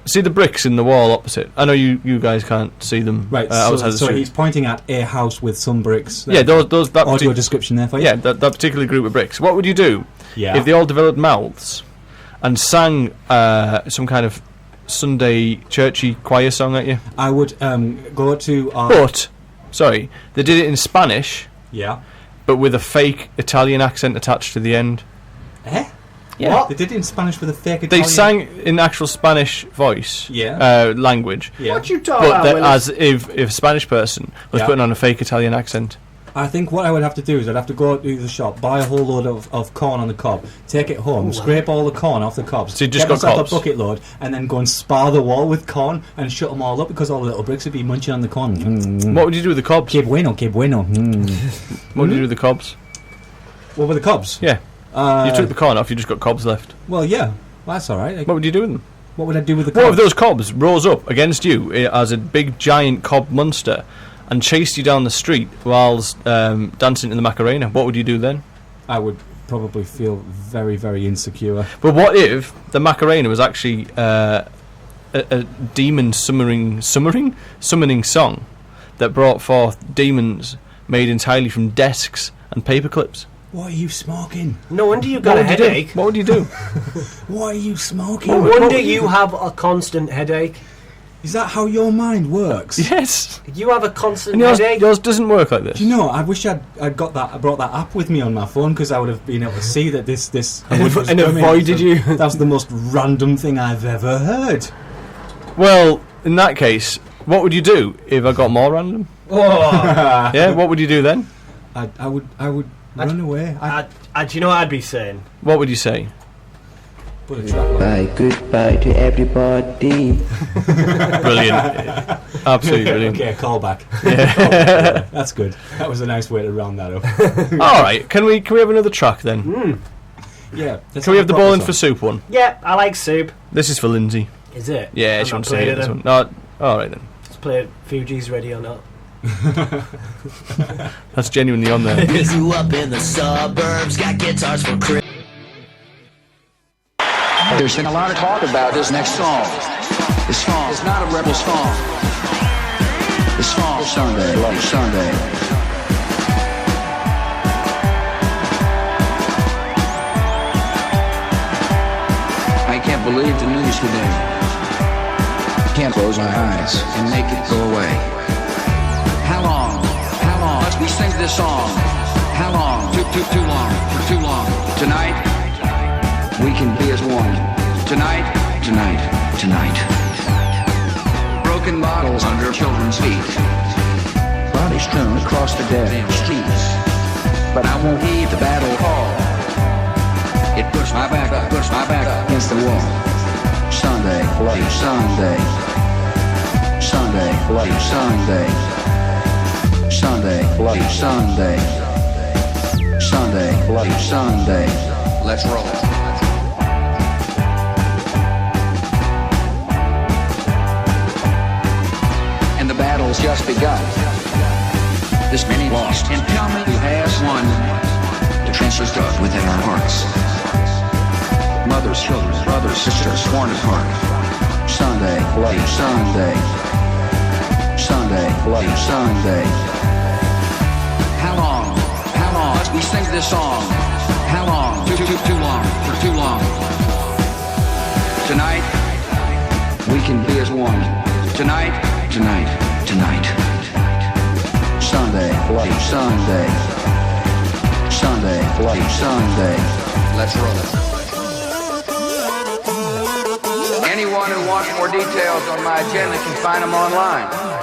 See the bricks in the wall opposite? I know you guys can't see them. Right. So he's pointing at a house with some bricks. Yeah. That audio description there for you. Yeah. That particular group of bricks. What would you do? Yeah. If they all developed mouths and sang some kind of Sunday churchy choir song at you? I would go to. But sorry, they did it in Spanish. Yeah. But with a fake Italian accent attached to the end. Eh? Yeah. What? They did it in Spanish with a fake Italian... They sang in actual Spanish voice. Yeah. Language. Yeah. What you talking about? But as if a Spanish person was putting on a fake Italian accent. I think what I would have to do is I'd have to go to the shop, buy a whole load of corn on the cob, take it home, scrape all the corn off the cobs, so you just get got myself a bucket load, and then go and spar the wall with corn and shut them all up because all the little bricks would be munching on the corn. What would you do with the cobs? Que bueno. What would you do with the cobs? What were the cobs? Yeah. You took the corn off, you just got cobs left. Well, yeah. Well, that's alright. What would you do with them? What would I do with the cobs? What if those cobs rose up against you as a big giant cob monster and chased you down the street whilst dancing in the Macarena? What would you do then? I would probably feel very, very insecure. But what if the Macarena was actually a demon summoning song that brought forth demons made entirely from desks and paper clips? What are you smoking? No wonder you got a headache. What would you do? What are you smoking? No wonder you have a constant headache. Is that how your mind works? Yes. You have a constant yours, headache. Yours doesn't work like this. Do you know? I wish I brought that app with me on my phone because I would have been able to see that this and avoided you. That's the most random thing I've ever heard. Well, in that case, what would you do if I got more random? Oh. Yeah. What would you do then? I would run away. Do you know what I'd be saying? What would you say? Goodbye to everybody. Brilliant. Absolutely brilliant. Okay, call back. Yeah. That's good. That was a nice way to round that up. Alright, can we have another track then? Yeah. Can we have the Bowling for Soup one? Yeah, I like soup. This is for Lindsay. Is it? Yeah, she wants to hear this one. No, alright then. Let's play it. Fuji's ready or not. That's genuinely on there. We grew up in the suburbs, got guitars for Christmas. There's been a lot of talk about this next song. This song is not a rebel song. This song is Sunday, Love Sunday. I can't believe the news today. Can't close my eyes and make it go away. How long? How long must we sing this song? How long? Too long. For too long. Tonight, we can be as one. Tonight. Broken bottles under children's feet. Bodies strewn across the damn streets. But I won't heed the battle call. It pushed my back against the wall. Sunday, bloody Sunday. Sunday, bloody Sunday. Sunday, bloody Sunday. Sunday, bloody Sunday. Let's roll. And the battle's just begun. This many lost, and tell me who has won. The trenches dug within our hearts. Mothers, children, brothers, sisters, torn apart. Sunday, bloody Sunday. Sunday, bloody Sunday. How long must we sing this song? How long? Too long. For too long. Tonight, we can be as one. Tonight. Sunday, bloody Sunday. Sunday, bloody Sunday. Let's roll it. Anyone who wants more details on my agenda can find them online.